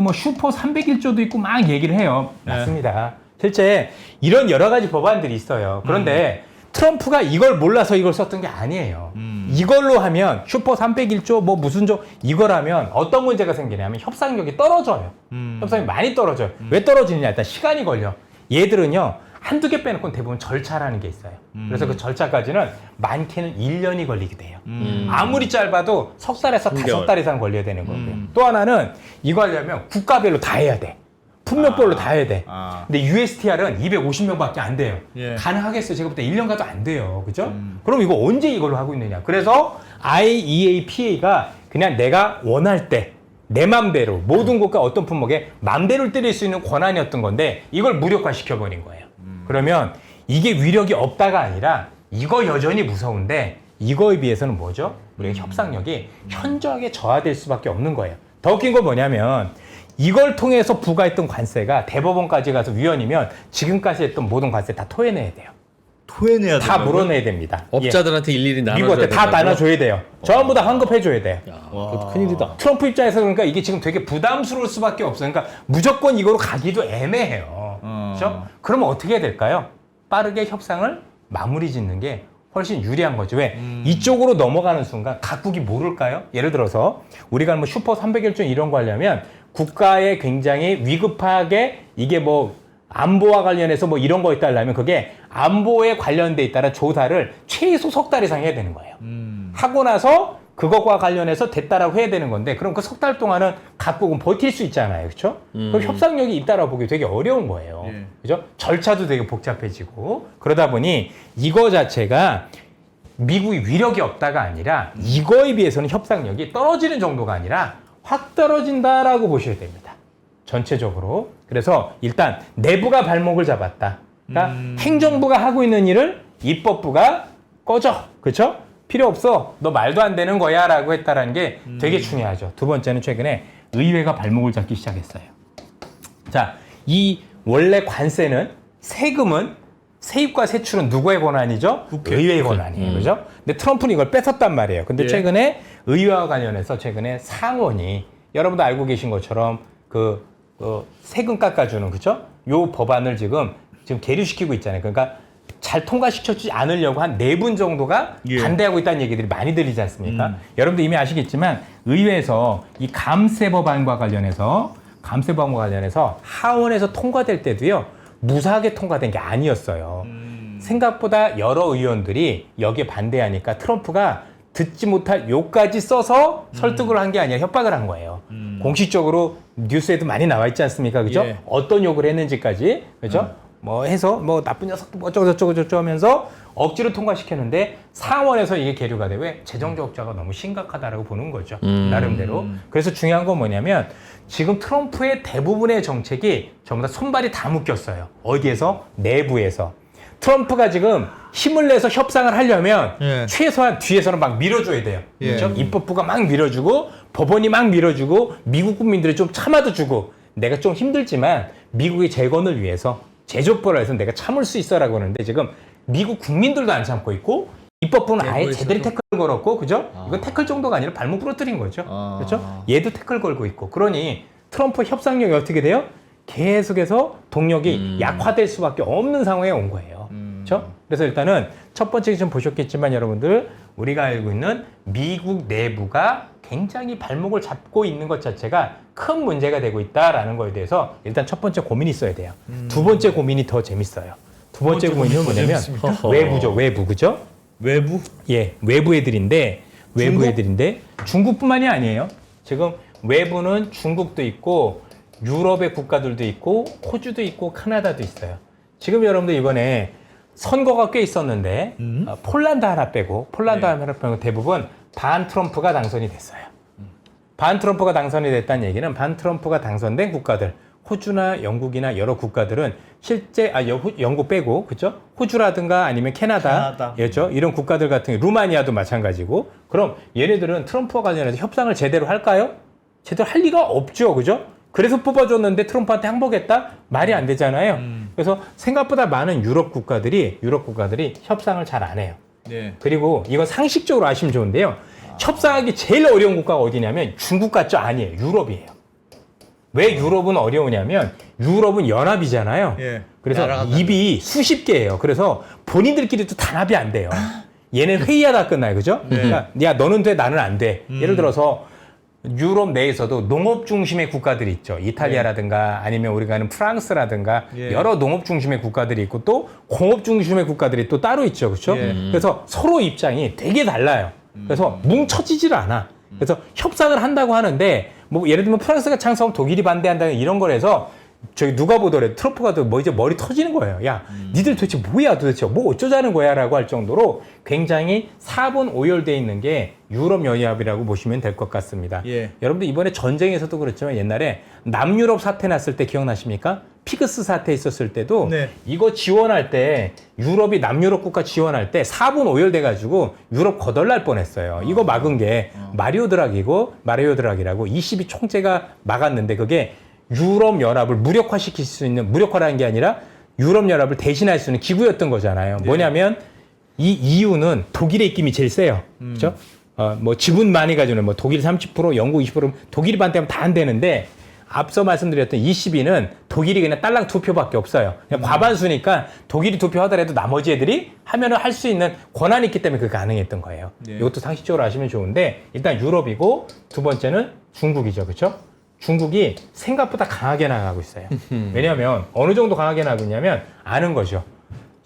뭐 슈퍼 301조도 있고 막 얘기를 해요. 네. 맞습니다. 실제 이런 여러 가지 법안들이 있어요. 그런데 트럼프가 이걸 몰라서 이걸 썼던 게 아니에요. 이걸로 하면 슈퍼 301조 뭐 무슨 조 이거라면 어떤 문제가 생기냐면 협상력이 떨어져요. 협상이 많이 떨어져요. 왜 떨어지느냐? 일단 시간이 걸려. 얘들은요. 한두 개 빼놓고는 대부분 절차라는 게 있어요. 그래서 그 절차까지는 많게는 1년이 걸리게 돼요. 아무리 짧아도 석 달에서 5달 이상 걸려야 되는 거고요. 또 하나는 이거 하려면 국가별로 다 해야 돼. 품목별로 다 해야 돼. 근데 USTR은 250명밖에 안 돼요. 예. 가능하겠어요? 제가 볼 때 1년 가도 안 돼요. 그죠? 그럼 이거 언제 이걸로 하고 있느냐? 그래서 IEAPA가 그냥 내가 원할 때 내 맘대로 모든 국가 어떤 품목에 맘대로 때릴 수 있는 권한이었던 건데 이걸 무력화시켜버린 거예요. 그러면 이게 위력이 없다가 아니라 이거 여전히 무서운데 이거에 비해서는 뭐죠? 우리가 협상력이 현저하게 저하될 수밖에 없는 거예요. 더 웃긴 건 뭐냐면 이걸 통해서 부과했던 관세가 대법원까지 가서 위헌이면 지금까지 했던 모든 관세 다 토해내야 돼요. 토해내야 다 된다고요? 물어내야 됩니다. 업자들한테 일일이 나눠줘야 미국한테 다 된다고요? 나눠줘야 돼요. 전부 다 환급해줘야 돼요. 야, 그것도 큰일이다. 트럼프 입장에서 그러니까 이게 지금 되게 부담스러울 수밖에 없어요. 그러니까 무조건 이거로 가기도 애매해요. 그렇죠? 그러면 어떻게 해야 될까요? 빠르게 협상을 마무리 짓는 게 훨씬 유리한 거죠. 왜? 이쪽으로 넘어가는 순간 각국이 모를까요? 예를 들어서 우리가 뭐 슈퍼 301조 이런 거 하려면 국가에 굉장히 위급하게 이게 뭐 안보와 관련해서 뭐 이런 거 있다면 그게 안보에 관련돼 있다라 조사를 최소 석 달 이상 해야 되는 거예요. 하고 나서 그것과 관련해서 됐다라고 해야 되는 건데 그럼 그 석 달 동안은 각국은 버틸 수 있잖아요. 그렇죠? 그럼 협상력이 있다라고 보기 되게 어려운 거예요. 예. 그죠? 절차도 되게 복잡해지고 그러다 보니 이거 자체가 미국이 위력이 없다가 아니라 이거에 비해서는 협상력이 떨어지는 정도가 아니라 확 떨어진다라고 보셔야 됩니다. 전체적으로. 그래서 일단 내부가 발목을 잡았다. 그러니까 행정부가 하고 있는 일을 입법부가 꺼져. 그렇죠? 필요 없어. 너 말도 안 되는 거야 라고 했다라는 게 되게 중요하죠. 두 번째는 최근에 의회가 발목을 잡기 시작했어요. 자, 이 원래 관세는 세금은 세입과 세출은 누구의 권한이죠? 의회의 권한이에요. 그죠? 근데 트럼프는 이걸 뺏었단 말이에요. 근데 예. 최근에 의회와 관련해서 최근에 상원이 여러분도 알고 계신 것처럼 세금 깎아주는 그죠? 요 법안을 지금 계류시키고 있잖아요. 그러니까 잘 통과시켜주지 않으려고 한 4분 정도가 예. 반대하고 있다는 얘기들이 많이 들리지 않습니까? 여러분도 이미 아시겠지만 의회에서 이 감세 법안과 관련해서 하원에서 통과될 때도요 무사하게 통과된 게 아니었어요. 생각보다 여러 의원들이 여기에 반대하니까 트럼프가 듣지 못할 욕까지 써서 설득을 한 게 아니라 협박을 한 거예요. 공식적으로 뉴스에도 많이 나와 있지 않습니까? 그죠? 예. 어떤 욕을 했는지까지. 그죠? 뭐 해서 뭐 나쁜 녀석도 뭐 어쩌고 하면서 억지로 통과시켰는데 상원에서 이게 계류가 돼. 왜? 재정적 적자가 너무 심각하다라고 보는 거죠. 나름대로. 그래서 중요한 건 뭐냐면 지금 트럼프의 대부분의 정책이 전부 다 손발이 다 묶였어요. 어디에서? 내부에서. 트럼프가 지금 힘을 내서 협상을 하려면 예. 최소한 뒤에서는 막 밀어줘야 돼요. 예. 그렇죠? 입법부가 막 밀어주고 법원이 막 밀어주고 미국 국민들이 좀 참아도 주고 내가 좀 힘들지만 미국의 재건을 위해서 제조법을 해서 내가 참을 수 있어라고 하는데 지금 미국 국민들도 안 참고 있고 입법부는 아예 제대로 태클 걸었고 그죠? 이건 태클 정도가 아니라 발목 부러뜨린 거죠. 그렇죠? 얘도 태클 걸고 있고 그러니 트럼프 협상력이 어떻게 돼요? 계속해서 동력이 약화될 수밖에 없는 상황에 온 거예요. 그렇죠? 그래서 일단은 첫 번째 좀 보셨겠지만 여러분들 우리가 알고 있는 미국 내부가 굉장히 발목을 잡고 있는 것 자체가 큰 문제가 되고 있다라는 거에 대해서 일단 첫 번째 고민이 있어야 돼요. 두 번째 고민이 더 재밌어요. 두 번째 고민은 뭐냐면 외부죠. 외부. 그죠? 외부? 예, 외부 애들인데 중국뿐만이 아니에요. 지금 외부는 중국도 있고 유럽의 국가들도 있고 호주도 있고 카나다도 있어요. 지금 여러분들 이번에 선거가 꽤 있었는데 폴란드 하나 빼고 대부분 반 트럼프가 당선이 됐어요. 반 트럼프가 당선이 됐다는 얘기는 반 트럼프가 당선된 국가들 호주나 영국이나 여러 국가들은 실제 영국 빼고 그죠? 호주라든가 아니면 캐나다. 였죠? 이런 국가들 같은 경우 루마니아도 마찬가지고 그럼 얘네들은 트럼프와 관련해서 협상을 제대로 할까요? 제대로 할 리가 없죠. 그죠? 그래서 뽑아줬는데 트럼프한테 항복했다? 말이 안 되잖아요. 그래서 생각보다 많은 유럽 국가들이 협상을 잘 안 해요. 네. 그리고 이건 상식적으로 아시면 좋은데요. 협상하기 제일 어려운 국가가 어디냐면 중국 같죠? 아니에요. 유럽이에요. 왜 유럽은 어려우냐면 유럽은 연합이잖아요. 예. 그래서 입이 수십 개예요. 그래서 본인들끼리도 단합이 안 돼요. 얘는 회의하다 끝나요. 그죠? 그러니까 야 너는 돼 나는 안 돼. 예를 들어서 유럽 내에서도 농업 중심의 국가들이 있죠. 이탈리아라든가 아니면 우리가 아는 프랑스라든가 여러 농업 중심의 국가들이 있고 또 공업 중심의 국가들이 또 따로 있죠. 그렇죠? 그래서 서로 입장이 되게 달라요. 그래서 뭉쳐지질 않아. 그래서 협상을 한다고 하는데 뭐 예를 들면 프랑스가 창성하면 독일이 반대한다는 이런 거라서 저기 누가 보더라도 트럼프가 뭐 이제 머리 터지는 거예요. 야, 니들 도대체 뭐야 도대체 뭐 어쩌자는 거야 라고 할 정도로 굉장히 사분 오열되어 있는 게 유럽연합이라고 보시면 될 것 같습니다. 예. 여러분들 이번에 전쟁에서도 그렇지만 옛날에 남유럽 사태 났을 때 기억나십니까? 피그스 사태 있었을 때도 네. 이거 지원할 때 유럽이 남유럽 국가 지원할 때 4분 오열돼 가지고 유럽 거덜날 뻔했어요. 이거 막은 게 마리오 드라기라고 22 총재가 막았는데 그게 유럽 연합을 무력화시킬 수 있는 무력화라는 게 아니라 유럽 연합을 대신할 수 있는 기구였던 거잖아요. 뭐냐면 이 EU는 독일의 입김이 제일 세요. 그렇죠? 뭐 지분 많이 가지고는 뭐 독일 30%, 영국 20% 독일이 반대하면 다 안 되는데 앞서 말씀드렸던 22는 독일이 그냥 딸랑 2표밖에 없어요. 그냥 과반수니까 독일이 2표 하더라도 나머지 애들이 하면은 할 수 있는 권한이 있기 때문에 그게 가능했던 거예요. 이것도 상식적으로 아시면 좋은데 일단 유럽이고 두 번째는 중국이죠. 그렇죠? 중국이 생각보다 강하게 나가고 있어요. 왜냐하면 어느 정도 강하게 나가고 있냐면 아는 거죠.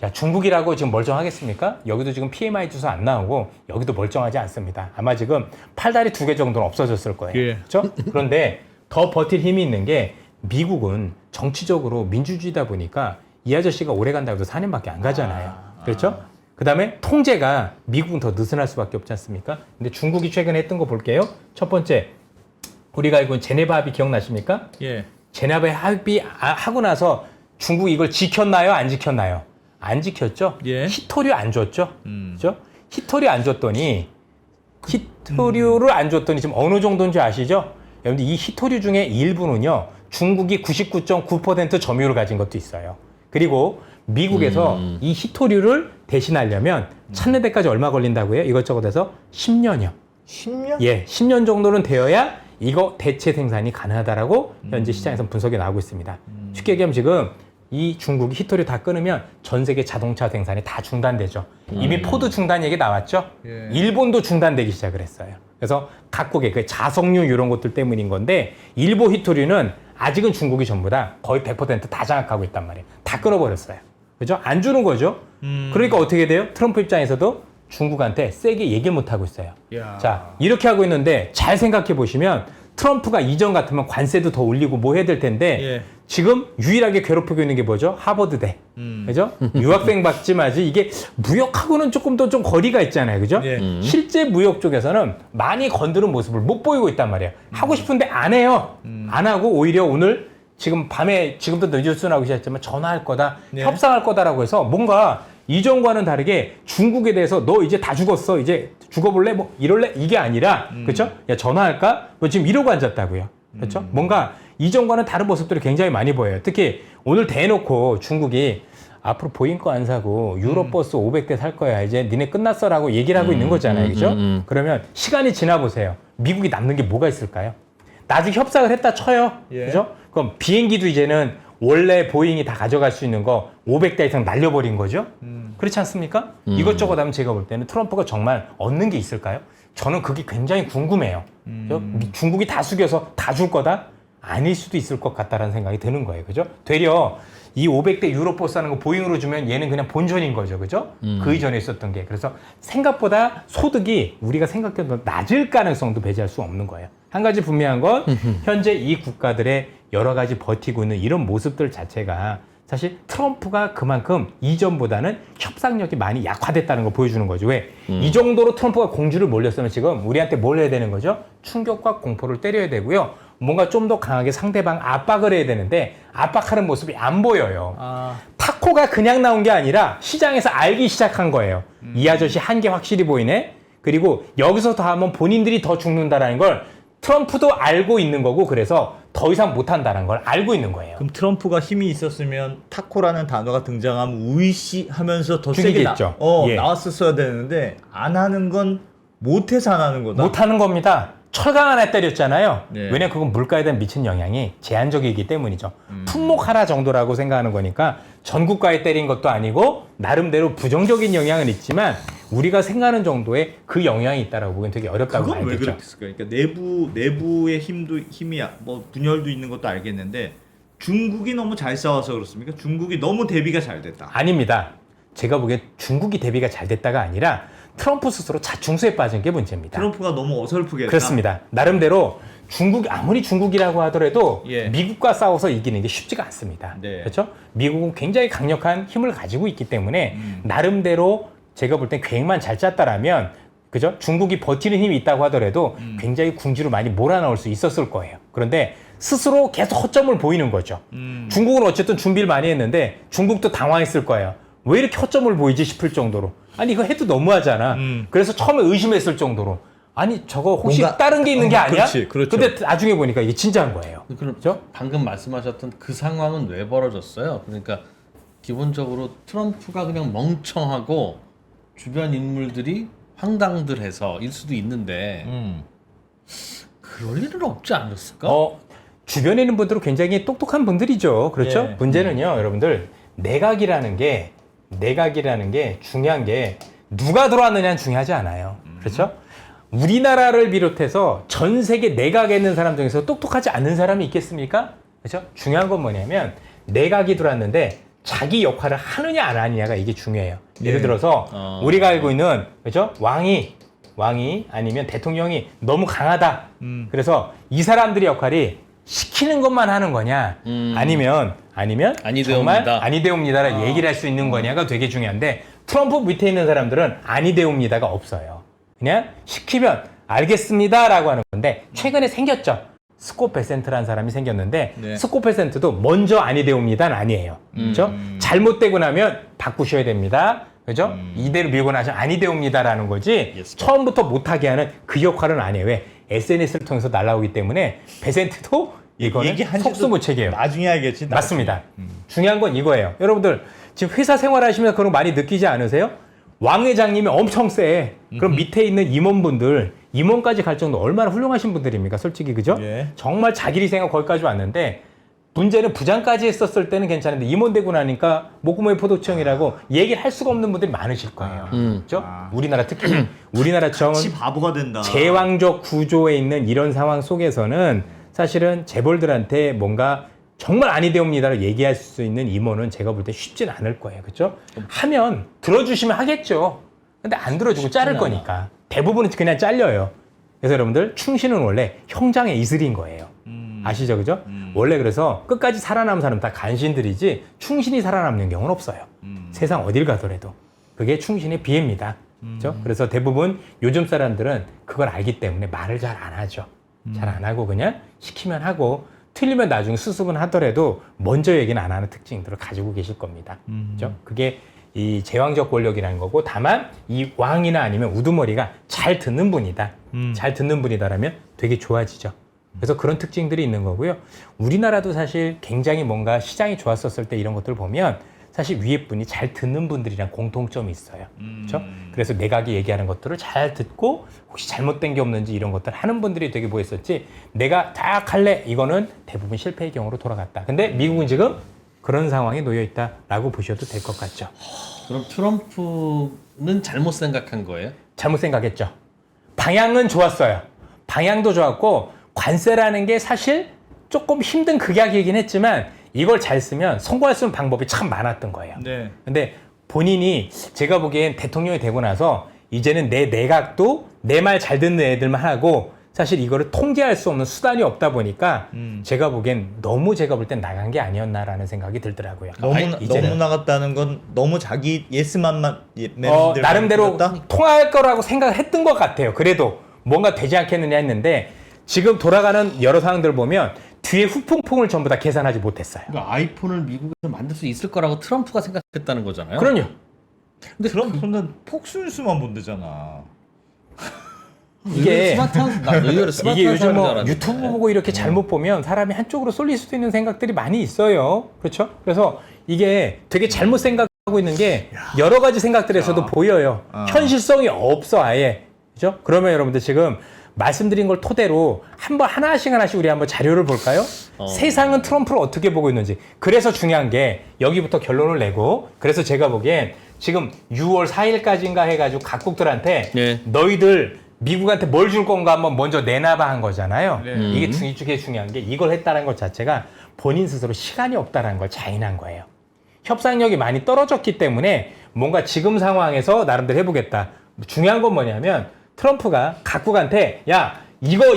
자, 중국이라고 지금 멀쩡하겠습니까? 여기도 지금 PMI 주소 안 나오고 여기도 멀쩡하지 않습니다. 아마 지금 팔다리 2개 정도는 없어졌을 거예요. 그렇죠? 그런데 더 버틸 힘이 있는 게 미국은 정치적으로 민주주의다 보니까 이 아저씨가 오래 간다고 해도 4년밖에 안 가잖아요. 그렇죠? 그 다음에 통제가 미국은 더 느슨할 수밖에 없지 않습니까? 근데 중국이 최근에 했던 거 볼게요. 첫 번째, 우리가 알고 있는 제네바 합의 기억나십니까? 예. 제네바 합의 하고 나서 중국이 이걸 지켰나요? 안 지켰나요? 안 지켰죠? 예. 히토류 안 줬죠? 그죠? 히토류 안 줬더니 히토류를 안 줬더니 지금 어느 정도인지 아시죠? 여러분들 이 히토류 중에 일부는요. 중국이 99.9% 점유율을 가진 것도 있어요. 그리고 미국에서 이 히토류를 대신하려면 찾는 데까지 얼마 걸린다고요? 이것저것 해서 10년이요. 10년? 예, 10년 정도는 되어야 이거 대체 생산이 가능하다라고 현재 시장에서 분석이 나오고 있습니다. 쉽게 얘기하면 지금 이 중국이 히토류 다 끊으면 전 세계 자동차 생산이 다 중단되죠. 이미 포드 중단 얘기 나왔죠. 예. 일본도 중단되기 시작을 했어요. 그래서 각국의 그 자석류 이런 것들 때문인 건데 일본 히토류는 아직은 중국이 전부 다 거의 100% 다 장악하고 있단 말이에요. 다 끊어버렸어요. 그죠? 안 주는 거죠. 그러니까 어떻게 돼요? 트럼프 입장에서도 중국한테 세게 얘기 못 하고 있어요. 야. 자, 이렇게 하고 있는데 잘 생각해 보시면 트럼프가 이전 같으면 관세도 더 올리고 뭐 해야 될 텐데 예. 지금 유일하게 괴롭히고 있는 게 뭐죠? 하버드대. 그죠? 유학생 받지마지 이게 무역하고는 조금 더 좀 거리가 있잖아요. 그죠? 예. 실제 무역 쪽에서는 많이 건드는 모습을 못 보이고 있단 말이에요. 하고 싶은데 안 해요. 안 하고 오히려 오늘 지금 밤에 지금도 늦어서 나오기 시작했지만 전화할 거다. 예. 협상할 거다라고 해서 뭔가 이전과는 다르게 중국에 대해서 너 이제 다 죽었어. 이제 죽어볼래? 뭐 이럴래? 이게 아니라 그렇죠? 야 전화할까? 뭐 지금 이러고 앉았다고요. 그렇죠? 뭔가 이전과는 다른 모습들이 굉장히 많이 보여요. 특히 오늘 대놓고 중국이 앞으로 보잉 거 안 사고 유로버스 500대 살 거야. 이제 니네 끝났어라고 얘기를 하고 있는 거잖아요. 그렇죠? 그러면 시간이 지나 보세요. 미국이 남는 게 뭐가 있을까요? 나중에 협상을 했다 쳐요. 예. 그죠? 그럼 비행기도 이제는 원래 보잉이 다 가져갈 수 있는 거 500대 이상 날려버린 거죠? 그렇지 않습니까? 이것저것 하면 제가 볼 때는 트럼프가 정말 얻는 게 있을까요? 저는 그게 굉장히 궁금해요. 중국이 다 숙여서 다 줄 거다? 아닐 수도 있을 것 같다라는 생각이 드는 거예요. 그죠? 되려 이 500대 유로포스 하는 거 보잉으로 주면 얘는 그냥 본전인 거죠. 그죠? 그 이전에 있었던 게. 그래서 생각보다 소득이 우리가 생각했던 낮을 가능성도 배제할 수 없는 거예요. 한 가지 분명한 건 현재 이 국가들의 여러 가지 버티고 있는 이런 모습들 자체가 사실 트럼프가 그만큼 이전보다는 협상력이 많이 약화됐다는 걸 보여주는 거죠. 왜? 이 정도로 트럼프가 공주를 몰렸으면 지금 우리한테 뭘 해야 되는 거죠? 충격과 공포를 때려야 되고요. 뭔가 좀 더 강하게 상대방 압박을 해야 되는데 압박하는 모습이 안 보여요. 타코가 그냥 나온 게 아니라 시장에서 알기 시작한 거예요. 이 아저씨 한계 확실히 보이네. 그리고 여기서 더 하면 본인들이 더 죽는다라는 걸 트럼프도 알고 있는 거고 그래서 더 이상 못한다는 걸 알고 있는 거예요. 그럼 트럼프가 힘이 있었으면 타코라는 단어가 등장하면 우이시하면서 더 세게 죽이겠죠. 예. 나왔었어야 되는데 안 하는 건 못해서 안 하는 거다. 못하는 겁니다. 철강 하나 때렸잖아요. 네. 왜냐면 그건 물가에 대한 미친 영향이 제한적이기 때문이죠. 품목 하나 정도라고 생각하는 거니까 전국가에 때린 것도 아니고 나름대로 부정적인 영향은 있지만 우리가 생각하는 정도의 그 영향이 있다라고 보기엔 되게 어렵다고 그건 왜 봐야겠죠. 그랬을까요? 그러니까 내부의 힘이 뭐 분열도 있는 것도 알겠는데 중국이 너무 잘 싸워서 그렇습니까? 중국이 너무 대비가 잘 됐다. 아닙니다. 제가 보기엔 중국이 대비가 잘 됐다가 아니라 트럼프 스스로 자충수에 빠진 게 문제입니다. 트럼프가 너무 어설프게 했다. 그렇습니다. 나름대로 아무리 중국이라고 하더라도 예. 미국과 싸워서 이기는 게 쉽지가 않습니다. 네. 그렇죠? 미국은 굉장히 강력한 힘을 가지고 있기 때문에 나름대로 제가 볼 땐 계획만 잘 짰다라면 그죠? 중국이 버티는 힘이 있다고 하더라도 굉장히 궁지로 많이 몰아넣을 수 있었을 거예요. 그런데 스스로 계속 허점을 보이는 거죠. 중국은 어쨌든 준비를 많이 했는데 중국도 당황했을 거예요. 왜 이렇게 허점을 보이지 싶을 정도로. 아니 이거 해도 너무하잖아. 그래서 처음에 의심했을 정도로 아니 저거 혹시 뭔가- 다른 게 있는 게 아니야? 그렇죠. 근데 나중에 보니까 이게 진짜인 거예요. 그럼 그렇죠? 방금 말씀하셨던 그 상황은 왜 벌어졌어요? 그러니까 기본적으로 트럼프가 그냥 멍청하고 주변 인물들이 황당들해서 일 수도 있는데 그럴 일은 없지 않았을까? 주변에 있는 분들은 굉장히 똑똑한 분들이죠. 그렇죠? 예. 문제는요, 여러분들 내각이라는 게 중요한 게 누가 들어왔느냐는 중요하지 않아요. 그렇죠? 우리나라를 비롯해서 전 세계 내각에 있는 사람 중에서 똑똑하지 않은 사람이 있겠습니까? 그렇죠? 중요한 건 뭐냐면 내각이 들어왔는데 자기 역할을 하느냐 안 하느냐가 이게 중요해요. 예를 들어서 우리가 알고 있는 그렇죠? 왕이 아니면 대통령이 너무 강하다. 그래서 이 사람들의 역할이 시키는 것만 하는 거냐 아니면 정말 아니되옵니다. 아니되옵니다라 얘기를 할 수 있는 거냐가 되게 중요한데 트럼프 밑에 있는 사람들은 아니되옵니다가 없어요. 그냥 시키면 알겠습니다라고 하는 건데 최근에 생겼죠. 스콧 베센트라는 사람이 생겼는데 네. 스콧 베센트도 먼저 아니되옵니다는 아니에요. 그렇죠? 잘못되고 나면 바꾸셔야 됩니다. 그죠? 이대로 밀고 나시면 아니되옵니다라는 거지 처음부터 못하게 하는 그 역할은 아니에요. 왜? SNS를 통해서 날라오기 때문에 베센트도 이거는 얘기한지도 속수무책이에요. 나중에 알겠지. 맞습니다. 중요한 건 이거예요. 여러분들 지금 회사 생활하시면서 그런 거 많이 느끼지 않으세요? 왕 회장님이 엄청 세. 그럼 밑에 있는 임원분들 임원까지 갈 정도 얼마나 훌륭하신 분들입니까? 솔직히 그죠? 예. 정말 자기 희생하고 거기까지 왔는데 문제는 부장까지 했었을 때는 괜찮은데 임원 되고 나니까 목구멍이 포도청이라고 얘기를 할 수가 없는 분들이 많으실 거예요. 그렇죠? 우리나라 특히 우리나라처럼 같이 바보가 된다. 제왕적 구조에 있는 이런 상황 속에서는 사실은 재벌들한테 뭔가 정말 아니되옵니다를 얘기할 수 있는 임원은 제가 볼 때 쉽진 않을 거예요. 그렇죠? 하면 들어주시면 하겠죠. 근데 안 들어주고 자를 거니까. 대부분은 그냥 잘려요. 그래서 여러분들 충신은 원래 형장의 이슬인 거예요. 아시죠? 그죠? 원래 그래서 끝까지 살아남은 사람 다 간신들이지 충신이 살아남는 경우는 없어요. 세상 어딜 가더라도. 그게 충신의 비애입니다. 그렇죠? 그래서 대부분 요즘 사람들은 그걸 알기 때문에 말을 잘 안 하죠. 잘 안 하고 그냥 시키면 하고 틀리면 나중에 수습은 하더라도 먼저 얘기는 안 하는 특징들을 가지고 계실 겁니다. 그렇죠? 그게 이 제왕적 권력이라는 거고 다만 이 왕이나 아니면 우두머리가 잘 듣는 분이다. 잘 듣는 분이다라면 되게 좋아지죠. 그래서 그런 특징들이 있는 거고요. 우리나라도 사실 굉장히 뭔가 시장이 좋았었을 때 이런 것들을 보면 사실 위에 분이 잘 듣는 분들이랑 공통점이 있어요. 그렇죠? 그래서 내각이 얘기하는 것들을 잘 듣고 혹시 잘못된 게 없는지 이런 것들 하는 분들이 되게 뭐했었지 내가 딱 할래 이거는 대부분 실패의 경우로 돌아갔다. 근데 미국은 지금 그런 상황에 놓여 있다라고 보셔도 될 것 같죠. 그럼 트럼프는 잘못 생각한 거예요? 잘못 생각했죠. 방향은 좋았어요. 방향도 좋았고 관세라는 게 사실 조금 힘든 극약이긴 했지만 이걸 잘 쓰면 성공할 수 있는 방법이 참 많았던 거예요. 네. 근데 본인이 제가 보기엔 대통령이 되고 나서 이제는 내 내각도 내 말 잘 듣는 애들만 하고 사실 이거를 통제할 수 없는 수단이 없다 보니까 제가 보기엔 너무 제가 볼 땐 나간 게 아니었나라는 생각이 들더라고요. 너무 나갔다는 건 너무 자기 예스만만 나름대로 통할 거라고 생각을 했던 것 같아요. 그래도 뭔가 되지 않겠느냐 했는데 지금 돌아가는 여러 상황들 보면 뒤에 후폭풍을 전부 다 계산하지 못했어요. 그러니까 아이폰을 미국에서 만들 수 있을 거라고 트럼프가 생각했다는 거잖아요. 그럼요. 근데 트럼프는 폭순수만 본대잖아. 이게 의외로 스마트한 이게 요즘 사람인 줄 뭐 알았는데. 유튜브 보고 이렇게 잘못 보면 사람이 한쪽으로 쏠릴 수도 있는 생각들이 많이 있어요. 그렇죠? 그래서 이게 되게 잘못 생각하고 있는 게 여러 가지 생각들에서도 보여요. 현실성이 없어 아예. 그렇죠? 그러면 여러분들 지금 말씀드린 걸 토대로 한번 하나씩 우리 한번 자료를 볼까요? 세상은 트럼프를 어떻게 보고 있는지. 그래서 중요한 게 여기부터 결론을 내고 그래서 제가 보기엔 지금 6월 4일까지인가 해가지고 각국들한테 네. 너희들 미국한테 뭘 줄 건가 한번 먼저 내놔봐 한 거잖아요. 네. 이게 되게 중요한 게 이걸 했다는 것 자체가 본인 스스로 시간이 없다는 걸 자인한 거예요. 협상력이 많이 떨어졌기 때문에 뭔가 지금 상황에서 나름대로 해보겠다. 중요한 건 뭐냐면 트럼프가 각국한테 야 이거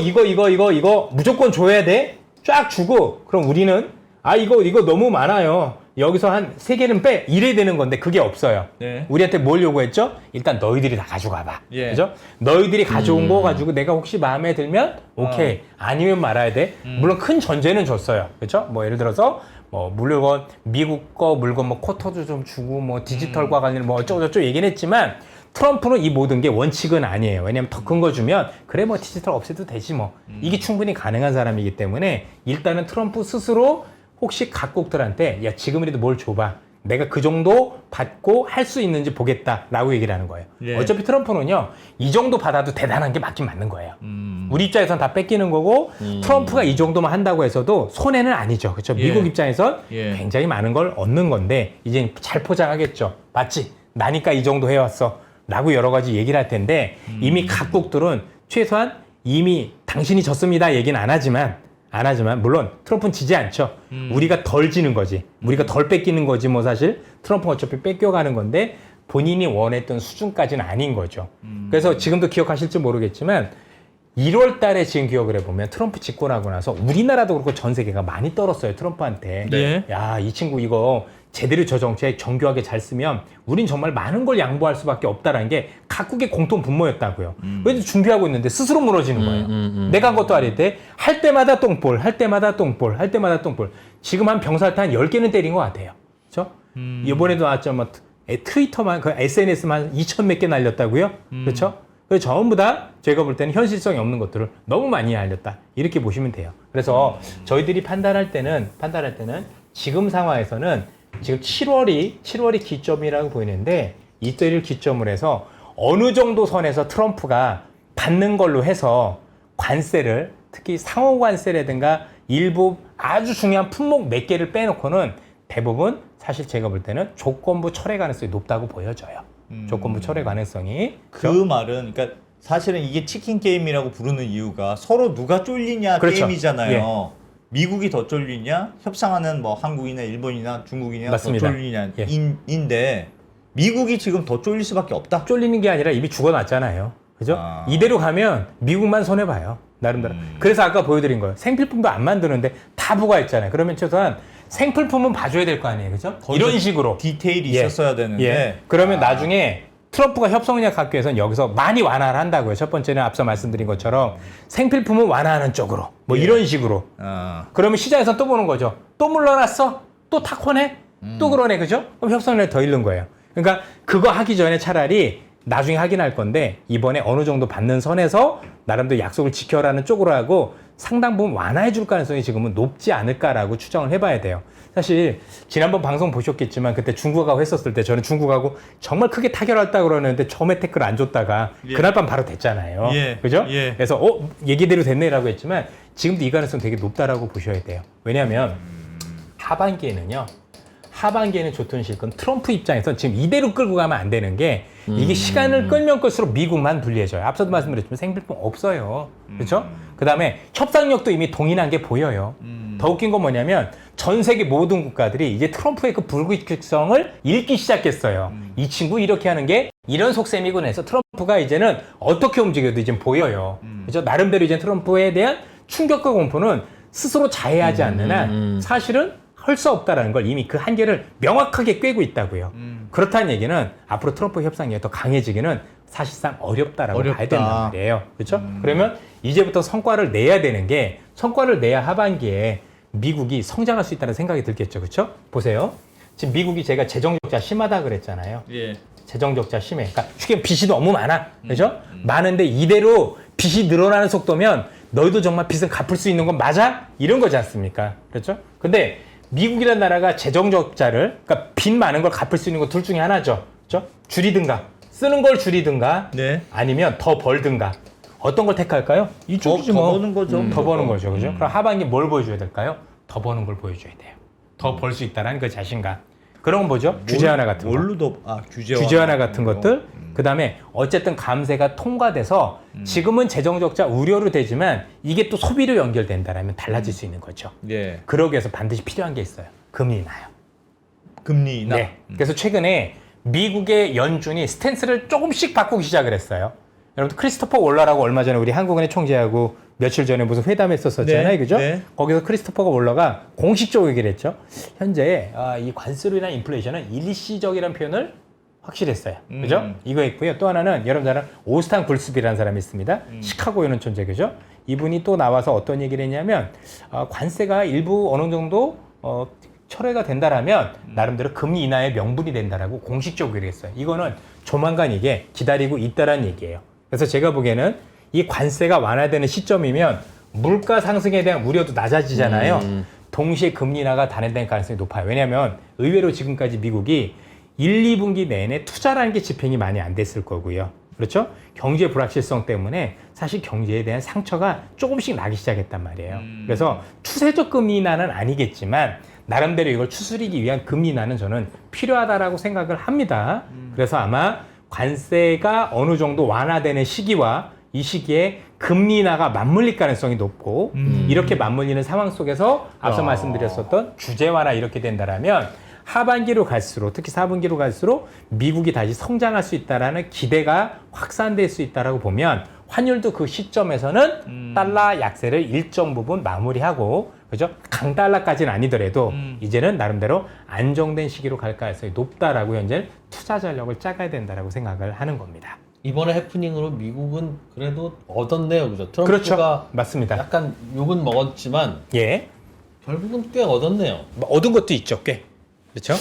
무조건 줘야 돼. 쫙 주고 그럼 우리는 이거 너무 많아요. 여기서 한 3개는 빼. 이래야 되는 건데 그게 없어요. 네. 우리한테 뭘 요구했죠? 일단 너희들이 다 가져가봐. 예. 그죠? 너희들이 가져온 거 가지고 내가 혹시 마음에 들면 오케이. 아니면 말아야 돼. 물론 큰 전제는 줬어요. 그죠? 뭐 예를 들어서 뭐 물건 미국 거 물건 뭐 쿼터도 좀 주고 뭐 디지털과 관련 뭐 어쩌고저쩌고 얘기는 했지만 트럼프는 이 모든 게 원칙은 아니에요. 왜냐면 더 큰 거 주면 그래 뭐 디지털 없애도 되지 뭐. 이게 충분히 가능한 사람이기 때문에 일단은 트럼프 스스로 혹시 각국들한테 야 지금이라도 뭘 줘봐. 내가 그 정도 받고 할 수 있는지 보겠다라고 얘기를 하는 거예요. 예. 어차피 트럼프는요. 이 정도 받아도 대단한 게 맞긴 맞는 거예요. 우리 입장에선 다 뺏기는 거고 트럼프가 이 정도만 한다고 해서도 손해는 아니죠. 그렇죠? 예. 미국 입장에선 예. 굉장히 많은 걸 얻는 건데 이제 잘 포장하겠죠. 맞지? 나니까 이 정도 해왔어. 라고 여러 가지 얘기를 할 텐데 이미 각국들은 최소한 이미 당신이 졌습니다 얘기는 안 하지만 물론 트럼프는 지지 않죠. 우리가 덜 지는 거지. 우리가 덜 뺏기는 거지 뭐 사실. 트럼프는 어차피 뺏겨가는 건데 본인이 원했던 수준까지는 아닌 거죠. 그래서 지금도 기억하실지 모르겠지만 1월 달에 지금 기억을 해보면 트럼프 집권하고 나서 우리나라도 그렇고 전 세계가 많이 떨었어요. 트럼프한테. 네. 야, 이 친구 이거 제대로 저 정책 정교하게 잘 쓰면 우린 정말 많은 걸 양보할 수밖에 없다라는 게 각국의 공통 분모였다고요. 왜냐면 준비하고 있는데 스스로 무너지는 거예요. 내가 한 것도 아닌데 할 때마다 똥볼, 할 때마다 똥볼, 할 때마다 똥볼. 지금 한 병살타 한 10개는 때린 것 같아요. 그렇죠? 이번에도 나왔죠. 뭐 트위터만 그 SNS만 2,000 몇 개 날렸다고요. 그렇죠? 그래서 전부 다 제가 볼 때는 현실성이 없는 것들을 너무 많이 알렸다. 이렇게 보시면 돼요. 그래서 저희들이 판단할 때는 지금 상황에서는 지금 7월이 기점이라고 보이는데 이때를 기점으로 해서 어느 정도 선에서 트럼프가 받는 걸로 해서 관세를 특히 상호 관세라든가 일부 아주 중요한 품목 몇 개를 빼놓고는 대부분 사실 제가 볼 때는 조건부 철회 가능성이 높다고 보여져요. 조건부 철회 가능성이. 그 말은 그러니까 사실은 이게 치킨 게임이라고 부르는 이유가 서로 누가 쫄리냐 그렇죠. 게임이잖아요. 미국이 더 쫄리냐, 협상하는 뭐 한국이나 일본이나 중국이나 맞습니다. 더 쫄리냐 예. 인데 미국이 지금 더 쫄릴 수밖에 없다. 쫄리는 게 아니라 이미 죽어났잖아요. 그죠? 이대로 가면 미국만 손해봐요. 나름대로. 그래서 아까 보여드린 거예요. 생필품도 안 만드는데 다 부과했잖아요. 그러면 최소한 생필품은 봐줘야 될 거 아니에요. 그죠? 이런 식으로. 디테일이 예. 있었어야 되는데. 예. 그러면 나중에 트럼프가 협상력 갖기 위해서는 여기서 많이 완화를 한다고요. 첫 번째는 앞서 말씀드린 것처럼 생필품은 완화하는 쪽으로. 뭐 예. 이런 식으로. 그러면 시장에서 또 보는 거죠. 또 물러났어? 또 탁호네? 또 그러네. 그죠? 그럼 협상력이 더 잃는 거예요. 그러니까 그거 하기 전에 차라리 나중에 하긴 할 건데 이번에 어느 정도 받는 선에서 나름대로 약속을 지켜라는 쪽으로 하고 상당 부분 완화해 줄 가능성이 지금은 높지 않을까라고 추정을 해봐야 돼요. 사실 지난번 방송 보셨겠지만 그때 중국하고 했었을 때 저는 중국하고 정말 크게 타결했다고 그러는데 처음에 태클 안 줬다가 예. 그날 밤 바로 됐잖아요. 예. 그죠? 예. 그래서 얘기대로 됐네라고 했지만 지금도 이 가능성 되게 높다라고 보셔야 돼요. 왜냐하면 하반기에는요. 하반기에는 좋든 싫건 트럼프 입장에선 지금 이대로 끌고 가면 안 되는 게 이게 시간을 끌면 끌수록 미국만 불리해져요. 앞서도 말씀드렸지만 생필품 없어요. 그렇죠? 그다음에 협상력도 이미 동일한 게 보여요. 더 웃긴 건 뭐냐면 전 세계 모든 국가들이 이제 트럼프의 그 불규칙성을 읽기 시작했어요. 이 친구 이렇게 하는 게 이런 속셈이군 해서 트럼프가 이제는 어떻게 움직여도 이제 보여요. 그렇죠? 나름대로 이제 트럼프에 대한 충격과 공포는 스스로 자해하지 않는 한 사실은 할 수 없다라는 걸 이미 그 한계를 명확하게 꿰고 있다고요. 그렇다는 얘기는 앞으로 트럼프 협상이 더 강해지기는 사실상 어렵다라고 어렵다. 봐야 된단 말이에요. 그렇죠? 그러면 이제부터 성과를 내야 되는 게 성과를 내야 하반기에 미국이 성장할 수 있다는 생각이 들겠죠. 그렇죠? 보세요. 지금 미국이 제가 재정 적자 심하다 그랬잖아요. 예. 재정 적자 심해. 그러니까 쉽게 빚이 너무 많아. 그죠? 많은데 이대로 빚이 늘어나는 속도면 너희도 정말 빚을 갚을 수 있는 건 맞아? 이런 거지 않습니까? 그렇죠? 근데 미국이라는 나라가 재정 적자를, 그러니까 빚 많은 걸 갚을 수 있는 거 둘 중에 하나죠. 그렇죠? 줄이든가, 쓰는 걸 줄이든가, 네. 아니면 더 벌든가. 어떤 걸 택할까요? 이쪽이지 뭐. 더 버는 거죠. 더 버는 거죠. 그죠? 그럼 하반기 뭘 보여줘야 될까요? 더 버는 걸 보여줘야 돼요. 더 벌 수 있다는 그 자신감. 그런 건 뭐죠? 규제 완화 같은 거. 뭘로 더 규제 완화 같은 것들. 그다음에 어쨌든 감세가 통과돼서 지금은 재정 적자 우려로 되지만 이게 또 소비로 연결된다라면 달라질 수 있는 거죠. 예. 그러기 위해서 반드시 필요한 게 있어요. 금리 인하요. 금리 인하. 네. 그래서 최근에 미국의 연준이 스탠스를 조금씩 바꾸기 시작을 했어요. 여러분 크리스토퍼 월러라고 얼마 전에 우리 한국은행 총재하고 며칠 전에 무슨 회담했었잖아요. 네, 그죠? 네. 거기서 크리스토퍼 월러가 공식적으로 얘기를 했죠. 현재 이 관세로 인한 인플레이션은 일시적이라는 표현을 확실히 했어요. 그죠? 이거 있고요. 또 하나는 여러분 잘 아는 오스탄 굴스비라는 사람이 있습니다. 시카고에 있는 존재, 그죠? 이분이 또 나와서 어떤 얘기를 했냐면 관세가 일부 어느 정도 철회가 된다라면 나름대로 금리 인하의 명분이 된다라고 공식적으로 얘기했어요. 이거는 조만간 이게 기다리고 있다라는 얘기예요. 그래서 제가 보기에는 이 관세가 완화되는 시점이면 물가 상승에 대한 우려도 낮아지잖아요. 동시에 금리 인하가 단행될 가능성이 높아요. 왜냐하면 의외로 지금까지 미국이 1, 2분기 내내 투자라는 게 집행이 많이 안 됐을 거고요. 그렇죠? 경제 불확실성 때문에 사실 경제에 대한 상처가 조금씩 나기 시작했단 말이에요. 그래서 추세적 금리 인하는 아니겠지만 나름대로 이걸 추스리기 위한 금리 인하는 저는 필요하다라고 생각을 합니다. 그래서 아마 관세가 어느 정도 완화되는 시기와 이 시기에 금리 인하가 맞물릴 가능성이 높고 이렇게 맞물리는 상황 속에서 앞서 말씀드렸었던 규제 완화 이렇게 된다라면 하반기로 갈수록 특히 4분기로 갈수록 미국이 다시 성장할 수 있다라는 기대가 확산될 수 있다라고 보면 환율도 그 시점에서는 달러 약세를 일정 부분 마무리하고 그죠? 강달러까지는 아니더라도 이제는 나름대로 안정된 시기로 갈 가능성이 높다라고 현재 투자 전략을 짜가야 된다라고 생각을 하는 겁니다. 이번에 해프닝으로 미국은 그래도 얻었네요, 그죠? 트럼프가 그렇죠. 맞습니다. 약간 욕은 먹었지만 예. 결국은 꽤 얻었네요. 뭐 얻은 것도 있죠, 꽤. 그렇죠?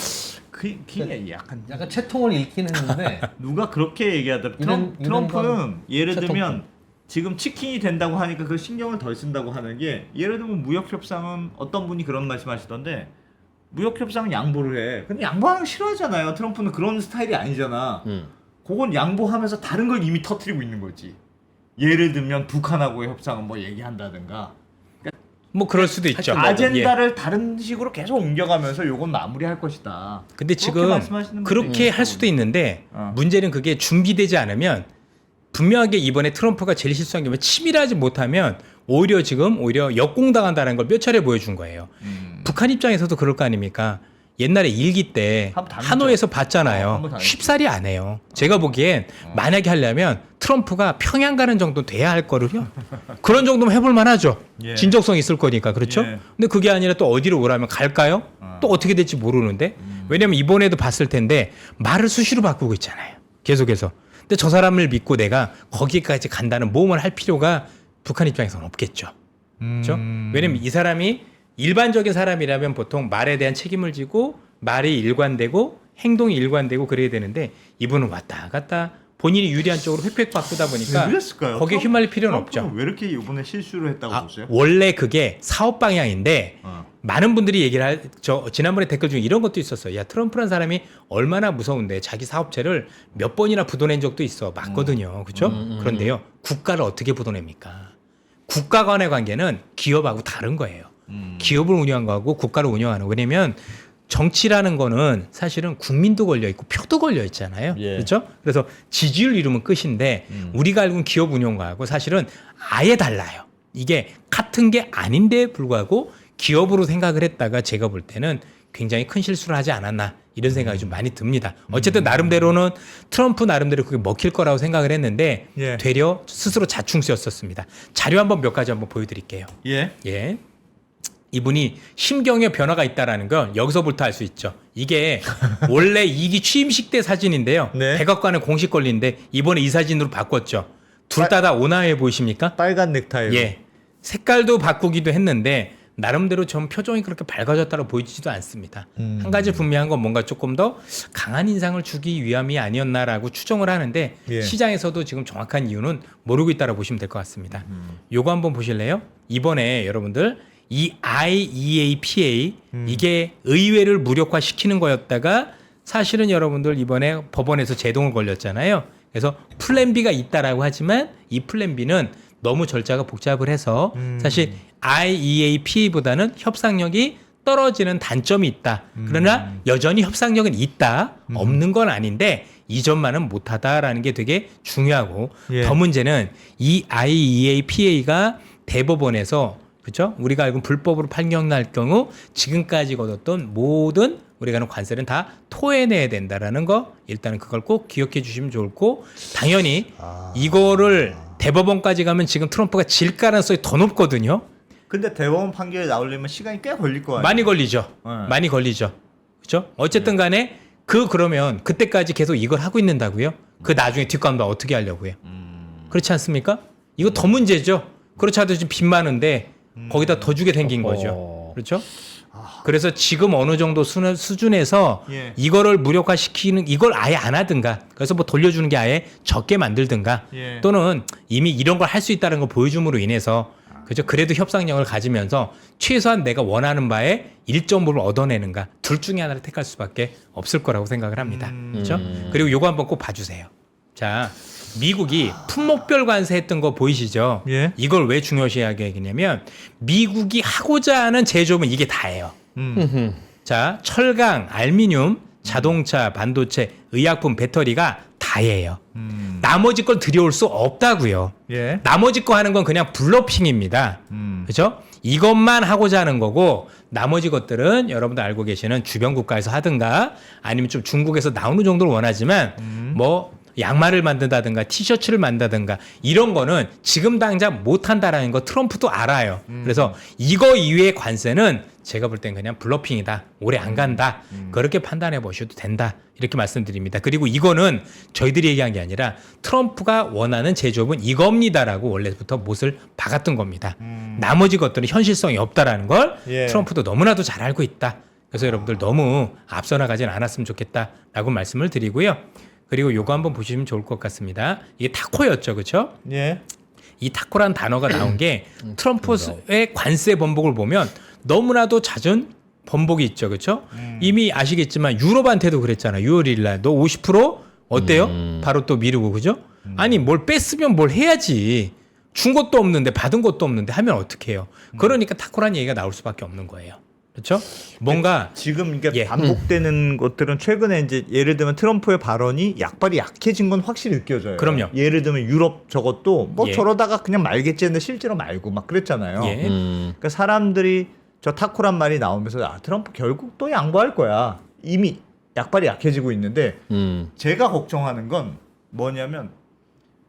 그게 약간 약간 채통을 잃긴 했는데 누가 그렇게 얘기하더라. 이런 트럼프는 예를 채통. 들면 지금 치킨이 된다고 하니까 그 신경을 덜 쓴다고 하는 게 예를 들면 무역 협상은 어떤 분이 그런 말씀하시던데 무역 협상은 양보를 해. 근데 양보하는 거 싫어하잖아요. 트럼프는 그런 스타일이 아니잖아. 그건 양보하면서 다른 걸 이미 터뜨리고 있는 거지. 예를 들면 북한하고의 협상은 뭐 얘기한다든가. 뭐 그럴 수도 있죠. 아젠다를 다른 식으로 계속 옮겨가면서 요건 마무리할 것이다. 근데 그렇게 지금 말씀하시는 그렇게 분들이 할 수도 있는데 어. 문제는 그게 준비되지 않으면 분명하게 이번에 트럼프가 제일 실수한 게 뭐냐면 치밀하지 못하면 오히려 역공당한다는 걸 몇 차례 보여준 거예요. 북한 입장에서도 그럴 거 아닙니까? 옛날에 일기 때 한번 당했죠. 하노이에서 봤잖아요. 한번 당했죠. 쉽사리 안 해요. 제가 보기엔 만약에 하려면 트럼프가 평양 가는 정도 돼야 할 거를요. 그런 정도면 해볼 만하죠. 예. 진정성 있을 거니까 그렇죠. 예. 근데 그게 아니라 또 어디로 오라면 갈까요? 또 어떻게 될지 모르는데 왜냐면 이번에도 봤을 텐데 말을 수시로 바꾸고 있잖아요. 계속해서. 근데 저 사람을 믿고 내가 거기까지 간다는 모험을 할 필요가 북한 입장에서는 없겠죠. 그렇죠? 왜냐면 이 사람이 일반적인 사람이라면 보통 말에 대한 책임을 지고 말이 일관되고 행동이 일관되고 그래야 되는데 이분은 왔다 갔다 본인이 유리한 쪽으로 획획 바꾸다 보니까 왜 그랬을까요? 거기에 휘말릴 필요는 없죠. 트럼프는 왜 이렇게 이번에 실수를 했다고 보세요? 원래 그게 사업 방향인데 많은 분들이 얘기를 지난번에 댓글 중에 이런 것도 있었어요. 야 트럼프라는 사람이 얼마나 무서운데 자기 사업체를 몇 번이나 부도낸 적도 있어. 맞거든요. 그렇죠? 그런데요. 국가를 어떻게 부도냅니까? 국가 간의 관계는 기업하고 다른 거예요. 기업을 운영하는 거하고 국가를 운영하는 거. 왜냐면 정치라는 거는 사실은 국민도 걸려 있고 표도 걸려 있잖아요. 예. 그렇죠? 그래서 지지율 이루면 끝인데 우리가 알고 있는 기업 운영가하고 사실은 아예 달라요. 이게 같은 게 아닌데 불구하고 기업으로 생각을 했다가 제가 볼 때는 굉장히 큰 실수를 하지 않았나 이런 생각이 좀 많이 듭니다. 어쨌든 나름대로는 트럼프 나름대로 그게 먹힐 거라고 생각을 했는데 예. 되려 스스로 자충수였었습니다. 자료 한번 몇 가지 한번 보여드릴게요. 예. 예. 이분이 심경의 변화가 있다라는 건 여기서부터 알 수 있죠. 이게 원래 2기 취임식 때 사진인데요. 네. 백악관의 공식 권리인데 이번에 이 사진으로 바꿨죠. 둘 다 온화해 보이십니까? 빨간 넥타이로. 예. 색깔도 바꾸기도 했는데 나름대로 전 표정이 그렇게 밝아졌다고 보이지도 않습니다. 한 가지 분명한 건 뭔가 조금 더 강한 인상을 주기 위함이 아니었나라고 추정을 하는데 예. 시장에서도 지금 정확한 이유는 모르고 있다고 보시면 될 것 같습니다. 요거 한번 보실래요? 이번에 여러분들 이 IEAPA 이게 의회를 무력화시키는 거였다가 사실은 여러분들 이번에 법원에서 제동을 걸렸잖아요. 그래서 플랜 B가 있다라고 하지만 이 플랜 B는 너무 절차가 복잡을 해서 사실 IEAPA보다는 협상력이 떨어지는 단점이 있다. 그러나 여전히 협상력은 있다. 없는 건 아닌데 이 점만은 못하다라는 게 되게 중요하고 예. 더 문제는 이 IEAPA가 대법원에서 그렇죠? 우리가 알고 불법으로 판결날 경우 지금까지 거뒀던 모든 우리가 하는 관세는 다 토해내야 된다라는 거 일단은 그걸 꼭 기억해 주시면 좋고 당연히 이거를 대법원까지 가면 지금 트럼프가 질 가능성이 더 높거든요. 근데 대법원 판결이 나오려면 시간이 꽤 걸릴 거 아니에요. 많이 걸리죠. 네. 많이 걸리죠. 그렇죠? 어쨌든 간에 그러면 그때까지 계속 이걸 하고 있는다고요? 그 나중에 뒷감당 어떻게 하려고요? 그렇지 않습니까? 이거 더 문제죠. 그렇지 않아도 지금 빚 많은데 거기다 더 주게 생긴 거죠. 그렇죠? 그래서 지금 어느 정도 수준에서 예. 이거를 무력화시키는 이걸 아예 안 하든가 그래서 뭐 돌려주는 게 아예 적게 만들든가 예. 또는 이미 이런 걸 할 수 있다는 걸 보여줌으로 인해서 그죠? 그래도 협상력을 가지면서 최소한 내가 원하는 바에 일정 부분을 얻어내는가 둘 중에 하나를 택할 수밖에 없을 거라고 생각을 합니다. 그렇죠? 그리고 요거 한번 꼭 봐주세요. 자, 미국이 품목별 관세했던 거 보이시죠? 예. 이걸 왜 중요시하게 하겠냐면 미국이 하고자 하는 제조업은 이게 다예요. 자, 철강, 알미늄, 자동차, 반도체, 의약품, 배터리가 다예요. 나머지 걸 들여올 수 없다고요. 예. 나머지 거 하는 건 그냥 블러핑입니다. 그렇죠? 이것만 하고자 하는 거고 나머지 것들은 여러분들 알고 계시는 주변 국가에서 하든가 아니면 좀 중국에서 나오는 정도를 원하지만 뭐 양말을 만든다든가 티셔츠를 만든다든가 이런 거는 지금 당장 못한다라는 거 트럼프도 알아요. 그래서 이거 이외의 관세는 제가 볼 땐 그냥 블러핑이다. 오래 안 간다. 그렇게 판단해 보셔도 된다. 이렇게 말씀드립니다. 그리고 이거는 저희들이 얘기한 게 아니라 트럼프가 원하는 제조업은 이겁니다라고 원래부터 못을 박았던 겁니다. 나머지 것들은 현실성이 없다라는 걸 예. 트럼프도 너무나도 잘 알고 있다. 그래서 여러분들 너무 앞서 나가진 않았으면 좋겠다라고 말씀을 드리고요. 그리고 요거 한번 보시면 좋을 것 같습니다. 이게 타코였죠. 그렇죠? 예. 이 타코란 단어가 나온 게 트럼프의 관세 번복을 보면 너무나도 잦은 번복이 있죠. 그렇죠? 이미 아시겠지만 유럽한테도 그랬잖아요. 6월 1일 날 너 50% 어때요? 바로 또 미루고 그죠? 아니 뭘 뺐으면 뭘 해야지. 준 것도 없는데 받은 것도 없는데 하면 어떻게 해요? 그러니까 타코란 얘기가 나올 수밖에 없는 거예요. 그렇죠? 뭔가 지금 이게 예. 반복되는 것들은 최근에 이제 예를 들면 트럼프의 발언이 약발이 약해진 건 확실히 느껴져요. 그럼요. 예를 들면 유럽 저것도 뭐 예. 저러다가 그냥 말겠지 했는데 실제로 말고 막 그랬잖아요. 예. 그러니까 사람들이 저 타코란 말이 나오면서 아 트럼프 결국 또 양보할 거야. 이미 약발이 약해지고 있는데 제가 걱정하는 건 뭐냐면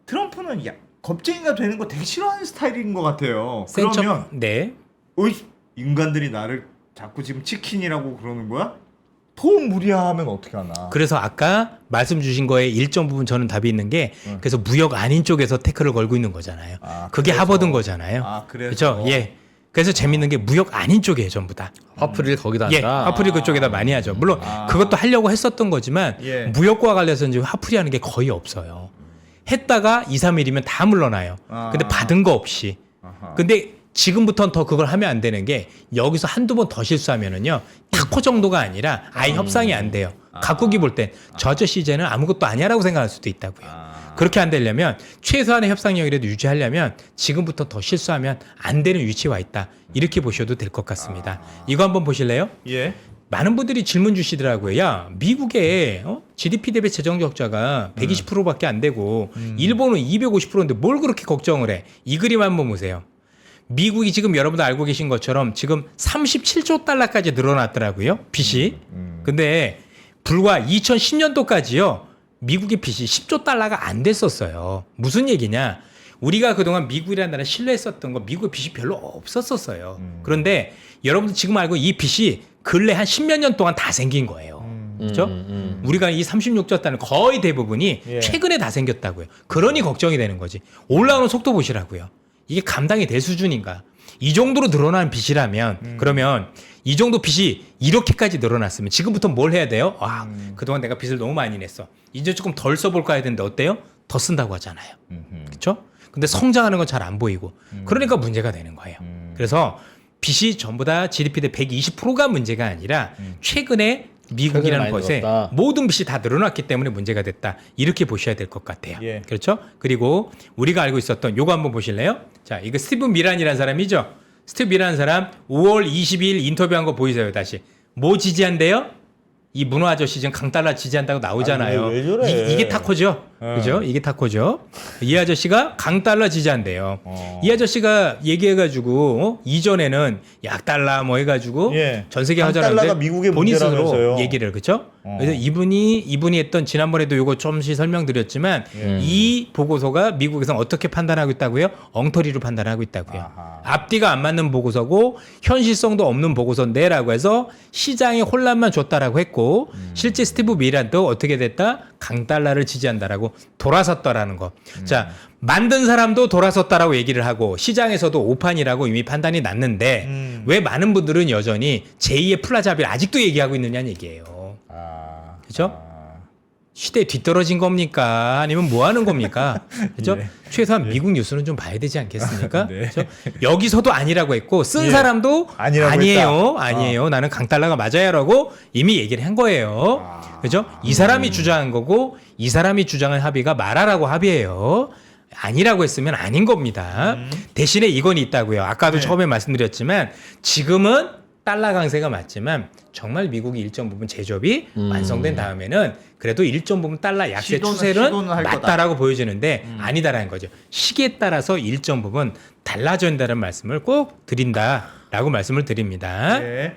트럼프는 겁쟁이가 되는 거 되게 싫어하는 스타일인 것 같아요. 그러면 네. 어이 인간들이 나를 자꾸 지금 치킨이라고 그러는 거야? 더 무리하면 어떻게 하나? 그래서 아까 말씀 주신 거에 일정 부분 저는 답이 있는 게 그래서 무역 아닌 쪽에서 태클을 걸고 있는 거잖아요. 아, 그게 그래서. 하버드인 거잖아요. 아, 그래서. 그렇죠? 예. 그래서 재밌는 게 무역 아닌 쪽이에요, 전부 다. 화풀이를 거기다 예, 한다. 화풀이 그쪽에다 많이 하죠. 물론 아. 그것도 하려고 했었던 거지만 예. 무역과 관련해서 이제 화풀이 하는 게 거의 없어요. 했다가 2, 3일이면 다 물러나요. 아. 근데 받은 거 없이. 아하. 근데 지금부터는 더 그걸 하면 안 되는 게 여기서 한두 번 더 실수하면은요 타코 정도가 아니라 아예 협상이 안 돼요. 각국이 볼 땐 저 아저씨 이제는 아무것도 아니야라고 생각할 수도 있다고요. 그렇게 안 되려면 최소한의 협상력이라도 유지하려면 지금부터 더 실수하면 안 되는 위치에 와 있다. 이렇게 보셔도 될 것 같습니다. 이거 한번 보실래요? 예. 많은 분들이 질문 주시더라고요. 야, 미국의 GDP 대비 재정 적자가 120%밖에 안 되고 일본은 250%인데 뭘 그렇게 걱정을 해? 이 그림 한번 보세요. 미국이 지금 여러분도 알고 계신 것처럼 지금 37조 달러까지 늘어났더라고요. 빚이. 근데 불과 2010년도까지요. 미국의 빚이 10조 달러가 안 됐었어요. 무슨 얘기냐? 우리가 그동안 미국이라는 나라를 신뢰했었던 거 미국의 빚이 별로 없었었어요. 그런데 여러분들 지금 알고 이 빚이 근래 한 10몇 년 동안 다 생긴 거예요. 그렇죠? 우리가 이 36조 달러 거의 대부분이 예. 최근에 다 생겼다고요. 그러니 걱정이 되는 거지. 올라오는 속도 보시라고요. 이게 감당이 될 수준인가? 이 정도로 늘어나는 빚이라면 그러면 이 정도 빚이 이렇게까지 늘어났으면 지금부터 뭘 해야 돼요? 아, 그동안 내가 빚을 너무 많이 냈어. 이제 조금 덜 써볼까 해야 되는데 어때요? 더 쓴다고 하잖아요. 그렇죠? 근데 성장하는 건 잘 안 보이고 그러니까 문제가 되는 거예요. 그래서 빚이 전부 다 GDP 대 120%가 문제가 아니라 최근에 미국이라는 많이 것에 늘었다. 모든 빚이 다 늘어났기 때문에 문제가 됐다. 이렇게 보셔야 될 것 같아요. 예. 그렇죠? 그리고 우리가 알고 있었던 요거 한번 보실래요? 자, 이거 스티브 미란이라는 사람이죠. 스티브 미란이라는 사람 5월 22일 인터뷰한 거 보이세요, 다시. 뭐 지지한대요? 이 문어 아저씨 지금 강달러 지지한다고 나오잖아요. 아니, 왜 저래? 이게 타코죠. 그죠? 이게 타코죠. 이 아저씨가 강달러 지지한대요. 이 아저씨가 얘기해가지고 이전에는 약달러 뭐 해가지고 예. 전 세계 강달러가 하자는데 미국의 본인 문제라면서요. 스스로 얘기를 그렇죠? 그래서 이분이 했던 지난번에도 요거 조금씩 설명드렸지만 이 보고서가 미국에서 어떻게 판단하고 있다고요? 엉터리로 판단하고 있다고요. 아하. 앞뒤가 안 맞는 보고서고 현실성도 없는 보고서인데라고 해서 시장에 혼란만 줬다라고 했고 실제 스티브 미란도 어떻게 됐다? 강달러를 지지한다라고 돌아섰다라는 거. 자, 만든 사람도 돌아섰다라고 얘기를 하고 시장에서도 오판이라고 이미 판단이 났는데 왜 많은 분들은 여전히 제2의 플라자비를 아직도 얘기하고 있느냐는 얘기예요. 그렇죠? 시대에 뒤떨어진 겁니까? 아니면 뭐 하는 겁니까? 그렇죠? 최소한 미국 뉴스는 좀 봐야 되지 않겠습니까? 그렇죠? 여기서도 아니라고 했고 쓴 사람도 아니라고 아니에요. 했다. 아니에요. 나는 강달러가 맞아요라고 이미 얘기를 한 거예요. 그렇죠? 이 사람이 주장한 거고 이 사람이 주장한 합의가 말하라고 합의예요. 아니라고 했으면 아닌 겁니다. 대신에 이건 있다고요. 아까도 처음에 말씀드렸지만 지금은 달러 강세가 맞지만 정말 미국이 일정 부분 제조업이 완성된 다음에는 그래도 일정 부분 달러 약세 추세는 시도는 할 거다. 맞다라고 보여지는데 아니다라는 거죠. 시기에 따라서 일정 부분 달라진다는 말씀을 꼭 드린다라고 말씀을 드립니다. 예.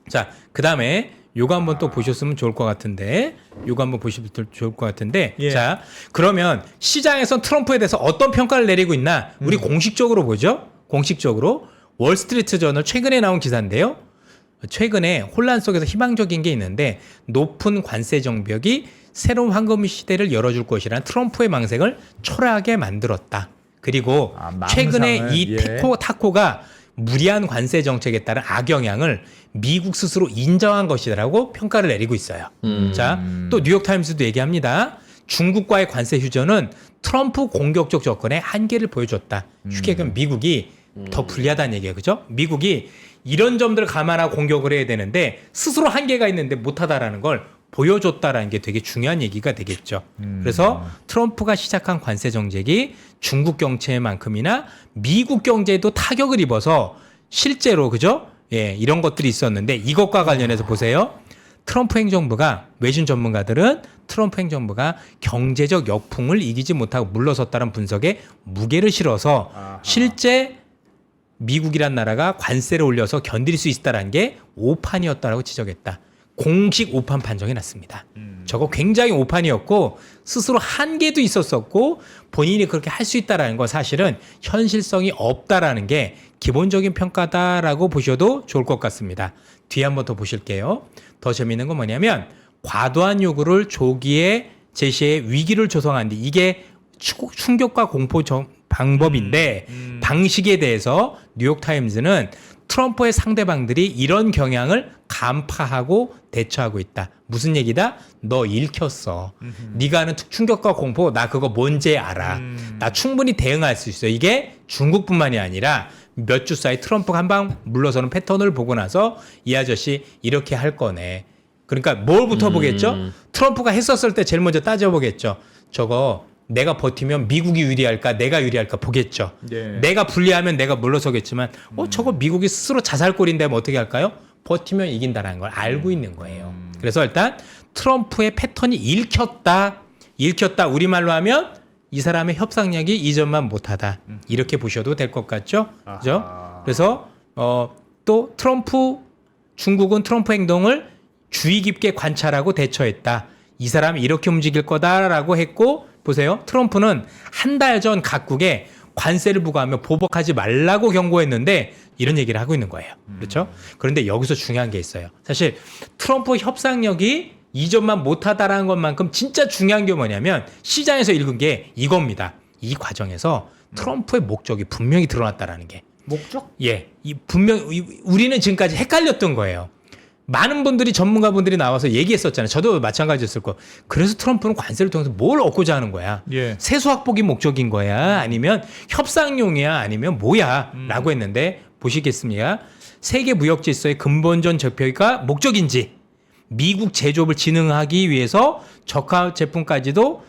자, 그 다음에 요거 한번 또 보셨으면 좋을 것 같은데 요거 한번 보시면 좋을 것 같은데 예. 자, 그러면 시장에선 트럼프에 대해서 어떤 평가를 내리고 있나 우리 공식적으로 보죠. 공식적으로 월스트리트 저널 최근에 나온 기사인데요. 최근에 혼란 속에서 희망적인 게 있는데 높은 관세 정벽이 새로운 황금 시대를 열어줄 것이라는 트럼프의 망상을 초라하게 만들었다. 그리고 망상을, 최근에 이 예. 타코가 무리한 관세 정책에 따른 악영향을 미국 스스로 인정한 것이라고 평가를 내리고 있어요. 자, 또 뉴욕타임스도 얘기합니다. 중국과의 관세 휴전은 트럼프 공격적 접근의 한계를 보여줬다. 쉽게 얘기하면 미국이 더 불리하다는 얘기예요. 그죠? 미국이 이런 점들을 감안하고 공격을 해야 되는데 스스로 한계가 있는데 못하다라는 걸 보여줬다라는 게 되게 중요한 얘기가 되겠죠. 그래서 트럼프가 시작한 관세 정책이 중국 경제만큼이나 미국 경제에도 타격을 입어서 실제로 그죠? 예, 이런 것들이 있었는데 이것과 관련해서 보세요. 트럼프 행정부가 외신 전문가들은 트럼프 행정부가 경제적 역풍을 이기지 못하고 물러섰다는 분석에 무게를 실어서 실제 미국이란 나라가 관세를 올려서 견딜 수 있다는 게 오판이었다라고 지적했다. 공식 오판 판정이 났습니다. 저거 굉장히 오판이었고 스스로 한계도 있었었고 본인이 그렇게 할 수 있다라는 건 사실은 현실성이 없다라는 게 기본적인 평가다라고 보셔도 좋을 것 같습니다. 뒤에 한번 더 보실게요. 더 재미있는 건 뭐냐면 과도한 요구를 조기에 제시해 위기를 조성하는데 이게 충격과 공포 방법인데 방식에 대해서 뉴욕타임즈는 트럼프의 상대방들이 이런 경향을 간파하고 대처하고 있다. 무슨 얘기다? 너 읽혔어. 네가 하는 충격과 공포 나 그거 뭔지 알아. 나 충분히 대응할 수 있어. 이게 중국뿐만이 아니라 몇 주 사이 트럼프가 한 방 물러서는 패턴을 보고 나서 이 아저씨 이렇게 할 거네. 그러니까 뭘부터 보겠죠? 트럼프가 했었을 때 제일 먼저 따져보겠죠. 저거 내가 버티면 미국이 유리할까 내가 유리할까 보겠죠. 예. 내가 불리하면 내가 물러서겠지만 저거 미국이 스스로 자살골인데 하면 어떻게 할까요? 버티면 이긴다라는 걸 알고 있는 거예요. 그래서 일단 트럼프의 패턴이 읽혔다. 우리말로 하면 이 사람의 협상력이 이전만 못하다. 이렇게 보셔도 될 것 같죠? 그죠? 그래서 또 중국은 트럼프 행동을 주의 깊게 관찰하고 대처했다. 이 사람이 이렇게 움직일 거다라고 했고, 보세요. 트럼프는 한 달 전 각국에 관세를 부과하며 보복하지 말라고 경고했는데 이런 얘기를 하고 있는 거예요. 그렇죠? 그런데 여기서 중요한 게 있어요. 사실 트럼프 협상력이 이전만 못하다라는 것만큼 진짜 중요한 게 뭐냐면 시장에서 읽은 게 이겁니다. 이 과정에서 트럼프의 목적이 분명히 드러났다라는 게. 목적? 예, 우리는 지금까지 헷갈렸던 거예요. 많은 분들이 전문가분들이 나와서 얘기했었잖아요. 저도 마찬가지였을 거. 그래서 트럼프는 관세를 통해서 뭘 얻고자 하는 거야? 예. 세수 확복이 목적인 거야? 아니면 협상용이야? 아니면 뭐야? 라고 했는데 보시겠습니까? 세계 무역 질서의 근본적 적폐가 목적인지, 미국 제조업을 진흥하기 위해서 저가 제품까지도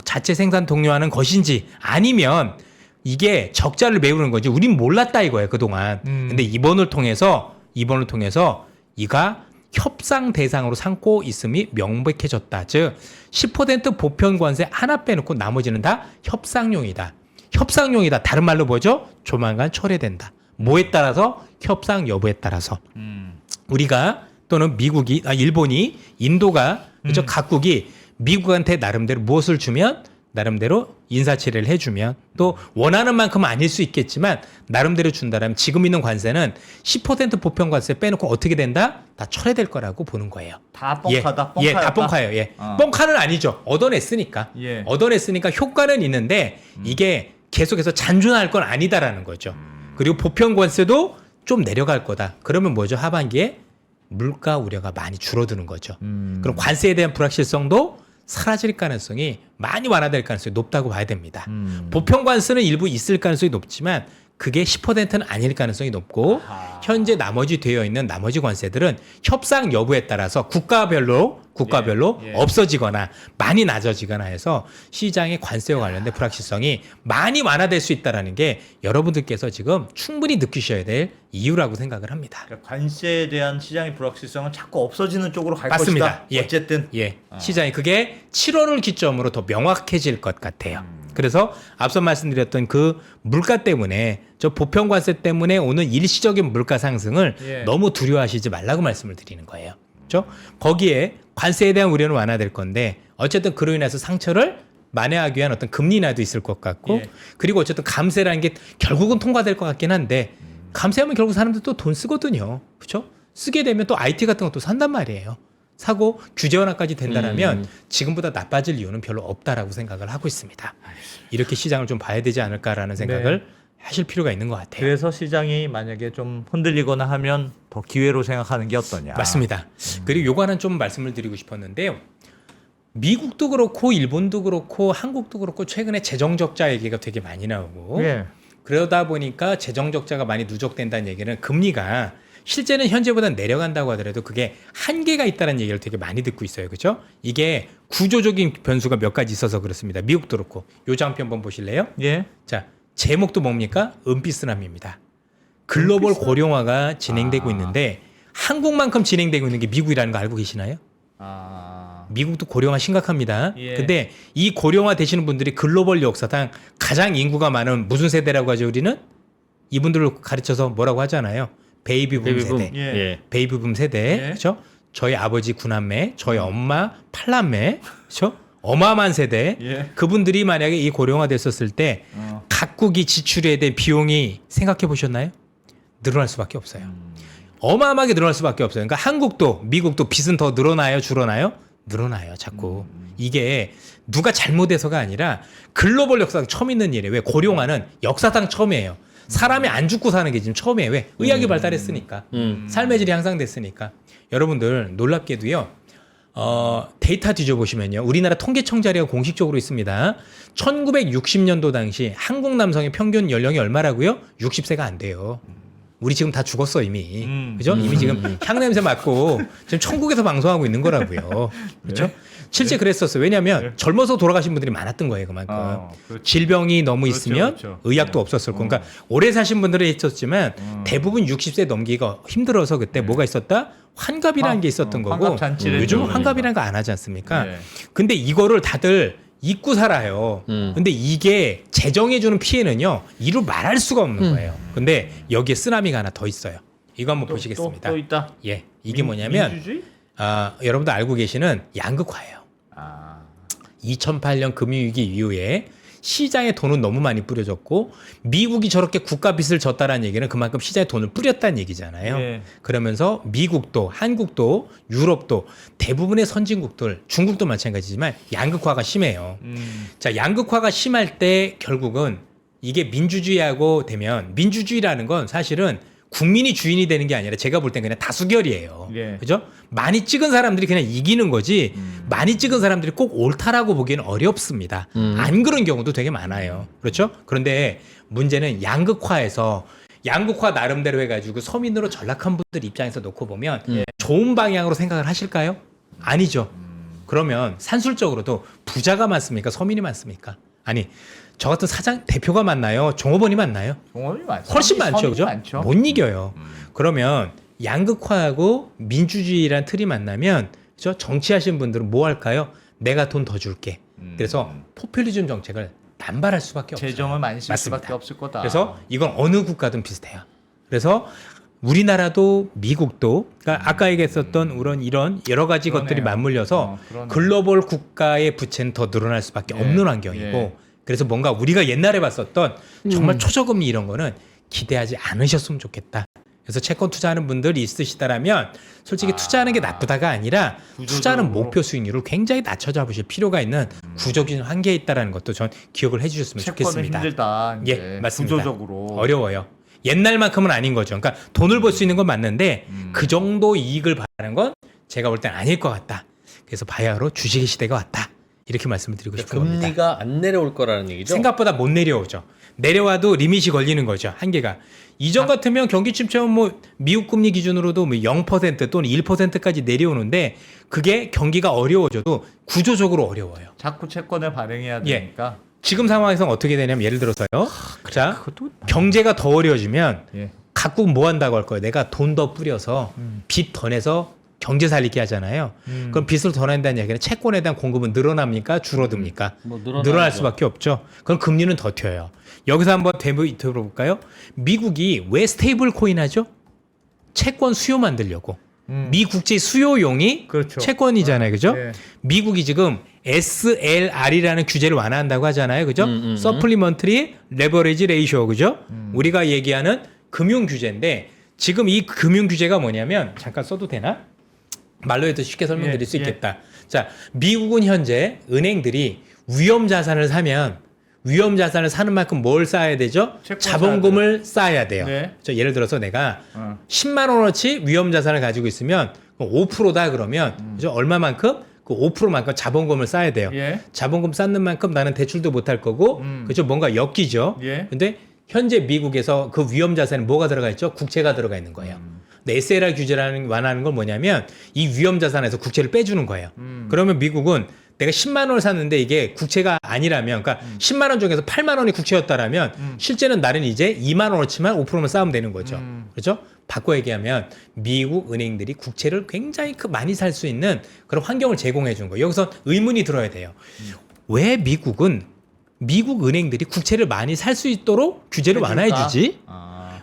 자체 생산 독려하는 것인지, 아니면 이게 적자를 메우는 건지 우린 몰랐다 이거예요, 그동안. 근데 이번을 통해서 이가 협상 대상으로 삼고 있음이 명백해졌다. 즉 10% 보편 관세 하나 빼놓고 나머지는 다 협상용이다. 다른 말로 뭐죠? 조만간 철회된다. 뭐에 따라서? 협상 여부에 따라서. 우리가 또는 일본이, 인도가, 그렇죠? 각국이 미국한테 나름대로 무엇을 주면 나름대로 인사치레를 해주면, 또 원하는 만큼은 아닐 수 있겠지만 나름대로 준다라면 지금 있는 관세는 10% 보편 관세 빼놓고 어떻게 된다? 다 철회될 거라고 보는 거예요. 다 뻥카다. 예, 다 뻥카예요. 예. 뻥카는 아니죠. 얻어냈으니까. 예. 얻어냈으니까 효과는 있는데 이게 계속해서 잔존할 건 아니다라는 거죠. 그리고 보편 관세도 좀 내려갈 거다. 그러면 뭐죠? 하반기에 물가 우려가 많이 줄어드는 거죠. 그럼 관세에 대한 불확실성도 사라질 가능성이 많이 완화될 가능성이 높다고 봐야 됩니다. 보편 관세는 일부 있을 가능성이 높지만 그게 10%는 아닐 가능성이 높고, 현재 나머지 되어 있는 나머지 관세들은 협상 여부에 따라서 국가별로 없어지거나 많이 낮아지거나 해서 시장의 관세와 관련된 불확실성이 많이 완화될 수 있다는 게 여러분들께서 지금 충분히 느끼셔야 될 이유라고 생각을 합니다. 그러니까 관세에 대한 시장의 불확실성은 자꾸 없어지는 쪽으로 갈 맞습니다. 것이다. 예. 어쨌든 시장이 그게 7월을 기점으로 더 명확해질 것 같아요. 그래서 앞서 말씀드렸던 그 물가 때문에, 저 보편 관세 때문에 오는 일시적인 물가 상승을 너무 두려워하시지 말라고 말씀을 드리는 거예요. 그렇죠? 거기에 관세에 대한 우려는 완화될 건데 어쨌든 그로 인해서 상처를 만회하기 위한 어떤 금리 인하도 있을 것 같고, 그리고 어쨌든 감세라는 게 결국은 통과될 것 같긴 한데, 감세하면 결국 사람들 또 돈 쓰거든요. 그렇죠? 쓰게 되면 또 IT 같은 것도 산단 말이에요. 사고 규제 완화까지 된다라면 지금보다 나빠질 이유는 별로 없다라고 생각을 하고 있습니다. 이렇게 시장을 좀 봐야 되지 않을까라는 생각을 하실 필요가 있는 것 같아요. 그래서 시장이 만약에 좀 흔들리거나 하면 더 기회로 생각하는 게 어떠냐. 맞습니다. 그리고 요거 하나 좀 말씀을 드리고 싶었는데요. 미국도 그렇고 일본도 그렇고 한국도 그렇고 최근에 재정적자 얘기가 되게 많이 나오고, 그러다 보니까 재정적자가 많이 누적된다는 얘기는 금리가 실제는 현재보다 내려간다고 하더라도 그게 한계가 있다는 얘기를 되게 많이 듣고 있어요. 그렇죠? 이게 구조적인 변수가 몇 가지 있어서 그렇습니다. 미국도 그렇고. 요 장표 한번 보실래요? 예. 자, 제목도 뭡니까? 은피스남입니다. 글로벌 고령화가 진행되고 있는데 한국만큼 진행되고 있는 게 미국이라는 거 알고 계시나요? 미국도 고령화 심각합니다. 근데 이 고령화 되시는 분들이 글로벌 역사상 가장 인구가 많은 무슨 세대라고 하죠, 우리는? 이분들을 가르쳐서 뭐라고 하잖아요. 베이비붐 세대. 베이비붐 세대. 그렇죠? 저희 아버지 9남매, 저희 엄마 8남매. 그렇죠? 어마어마한 세대. 그분들이 만약에 이 고령화 됐었을 때 각국이 지출에 대한 비용이 생각해 보셨나요? 늘어날 수밖에 없어요. 어마어마하게 늘어날 수밖에 없어요. 그러니까 한국도 미국도 빚은 더 늘어나요, 줄어나요? 늘어나요, 자꾸. 이게 누가 잘못해서가 아니라 글로벌 역사상 처음 있는 일이에요. 왜? 고령화는 역사상 처음이에요. 사람이 안 죽고 사는 게 지금 처음이에요. 왜? 의학이 발달했으니까. 삶의 질이 향상됐으니까. 여러분들 놀랍게도요. 데이터 뒤져보시면요. 우리나라 통계청 자료가 공식적으로 있습니다. 1960년도 당시 한국 남성의 평균 연령이 얼마라고요? 60세가 안 돼요. 우리 지금 다 죽었어 이미. 그죠? 이미 지금 향 냄새 맡고 지금 천국에서 방송하고 있는 거라고요. 그렇죠? 실제 그랬었어요. 왜냐하면 젊어서 돌아가신 분들이 많았던 거예요. 그만큼 그렇죠. 질병이 너무 그렇죠, 있으면 그렇죠. 의학도 없었을 거고. 그러니까 오래 사신 분들은 있었지만 대부분 60세 넘기가 힘들어서 그때 뭐가 있었다? 환갑이라는 게 있었던 거고 환갑잔치를 요즘은 했죠. 환갑이라는 거 안 하지 않습니까? 네. 근데 이거를 다들 잊고 살아요. 근데 이게 재정해주는 피해는요 이루 말할 수가 없는 거예요. 근데 여기에 쓰나미가 하나 더 있어요. 이거 한번 보시겠습니다. 또 있다. 예, 이게 뭐냐면 민주주의? 여러분도 알고 계시는 양극화예요. 아. 2008년 금융위기 이후에 시장에 돈은 너무 많이 뿌려졌고 미국이 저렇게 국가 빚을 졌다라는 얘기는 그만큼 시장에 돈을 뿌렸다는 얘기잖아요. 예. 그러면서 미국도 한국도 유럽도 대부분의 선진국들 중국도 마찬가지지만 양극화가 심해요. 자, 양극화가 심할 때 결국은 이게 민주주의하고 되면 민주주의라는 건 사실은 국민이 주인이 되는 게 아니라 제가 볼 땐 그냥 다수결이에요. 예. 그죠? 많이 찍은 사람들이 그냥 이기는 거지 많이 찍은 사람들이 꼭 옳다라고 보기에는 어렵습니다. 안 그런 경우도 되게 많아요. 그렇죠? 그런데 문제는 양극화 나름대로 해가지고 서민으로 전락한 분들 입장에서 놓고 보면 좋은 방향으로 생각을 하실까요? 아니죠. 그러면 산술적으로도 부자가 많습니까? 서민이 많습니까? 아니 저 같은 대표가 많나요? 종업원이 많나요? 종업이 많죠. 훨씬 많죠, 서민이 그죠? 많죠. 못 이겨요. 그러면 양극화하고 민주주의란 틀이 만나면, 그죠? 정치하신 분들은 뭐 할까요? 내가 돈 더 줄게. 그래서 포퓰리즘 정책을 남발할 수밖에 없어요. 재정을 많이 쓸 맞습니다. 수밖에 없을 거다. 그래서 이건 어느 국가든 비슷해요. 그래서 우리나라도 미국도 그러니까 아까 얘기했었던 이런 여러 가지 그러네요. 것들이 맞물려서 그러네요. 글로벌 국가의 부채는 더 늘어날 수밖에 예, 없는 환경이고 예. 그래서 뭔가 우리가 옛날에 봤었던 정말 초저금리 이런 거는 기대하지 않으셨으면 좋겠다. 그래서 채권 투자하는 분들이 있으시다라면 솔직히 투자하는 게 나쁘다가 아니라 투자하는 구조적으로. 목표 수익률을 굉장히 낮춰 잡으실 필요가 있는 구조적인 한계에 있다라는 것도 전 기억을 해주셨으면 채권은 좋겠습니다. 힘들다. 이제 예, 맞습니다. 구조적으로 어려워요. 옛날만큼은 아닌 거죠. 그러니까 돈을 벌 수 있는 건 맞는데 그 정도 이익을 바라는 건 제가 볼 땐 아닐 것 같다. 그래서 바야흐로 주식의 시대가 왔다. 이렇게 말씀을 드리고 싶은 겁니다. 금리가 안 내려올 거라는 얘기죠. 생각보다 못 내려오죠. 내려와도 리밋이 걸리는 거죠. 한계가. 이전 같으면 경기 침체면 뭐 미국 금리 기준으로도 뭐 0% 또는 1%까지 내려오는데 그게 경기가 어려워져도 구조적으로 어려워요. 자꾸 채권을 발행해야 예. 되니까. 지금 상황에서는 어떻게 되냐면 예를 들어서요. 자, 경제가 더 어려워지면 예. 각국 뭐 한다고 할 거예요. 내가 돈 더 뿌려서 빚 더 내서 경제 살리게 하잖아요. 그럼 빚을 더 낸다는 얘기는 채권에 대한 공급은 늘어납니까? 줄어듭니까? 뭐 늘어날 수밖에 없죠. 그럼 금리는 더 튀어요. 여기서 한번 되돌아볼까요? 미국이 왜 스테이블 코인 하죠? 채권 수요 만들려고. 미 국제 수요용이 그렇죠. 채권이잖아요. 그죠? 예. 미국이 지금 SLR이라는 규제를 완화한다고 하잖아요. 그죠? Supplementary Leverage Ratio. 그죠? 우리가 얘기하는 금융 규제인데 지금 이 금융 규제가 뭐냐면 잠깐 써도 되나? 말로 해도 쉽게 설명드릴 수 예. 있겠다. 자, 미국은 현재 은행들이 위험 자산을 사면 위험 자산을 사는 만큼 뭘 쌓아야 되죠? 채권 자본금을 쌓아야 돼요. 네. 예를 들어서 내가 10만 원어치 위험 자산을 가지고 있으면 5%다 그러면 그죠? 얼마만큼? 그 5%만큼 자본금을 쌓아야 돼요. 예. 자본금 쌓는 만큼 나는 대출도 못 할 거고 그죠? 뭔가 엮이죠. 예. 근데 현재 미국에서 그 위험 자산에 뭐가 들어가 있죠? 국채가 들어가 있는 거예요. 근데 SLR 규제라는 완화하는 건 뭐냐면 이 위험 자산에서 국채를 빼주는 거예요. 그러면 미국은 내가 10만 원을 샀는데 이게 국채가 아니라면 그러니까 10만 원 중에서 8만 원이 국채였다라면 실제는 나는 이제 2만 원어치만 5%만 쌓으면 되는 거죠. 그렇죠? 바꿔 얘기하면 미국 은행들이 국채를 굉장히 많이 살 수 있는 그런 환경을 제공해 준 거예요. 여기서 의문이 들어야 돼요. 왜 미국 은행들이 국채를 많이 살 수 있도록 규제를 완화해 주지?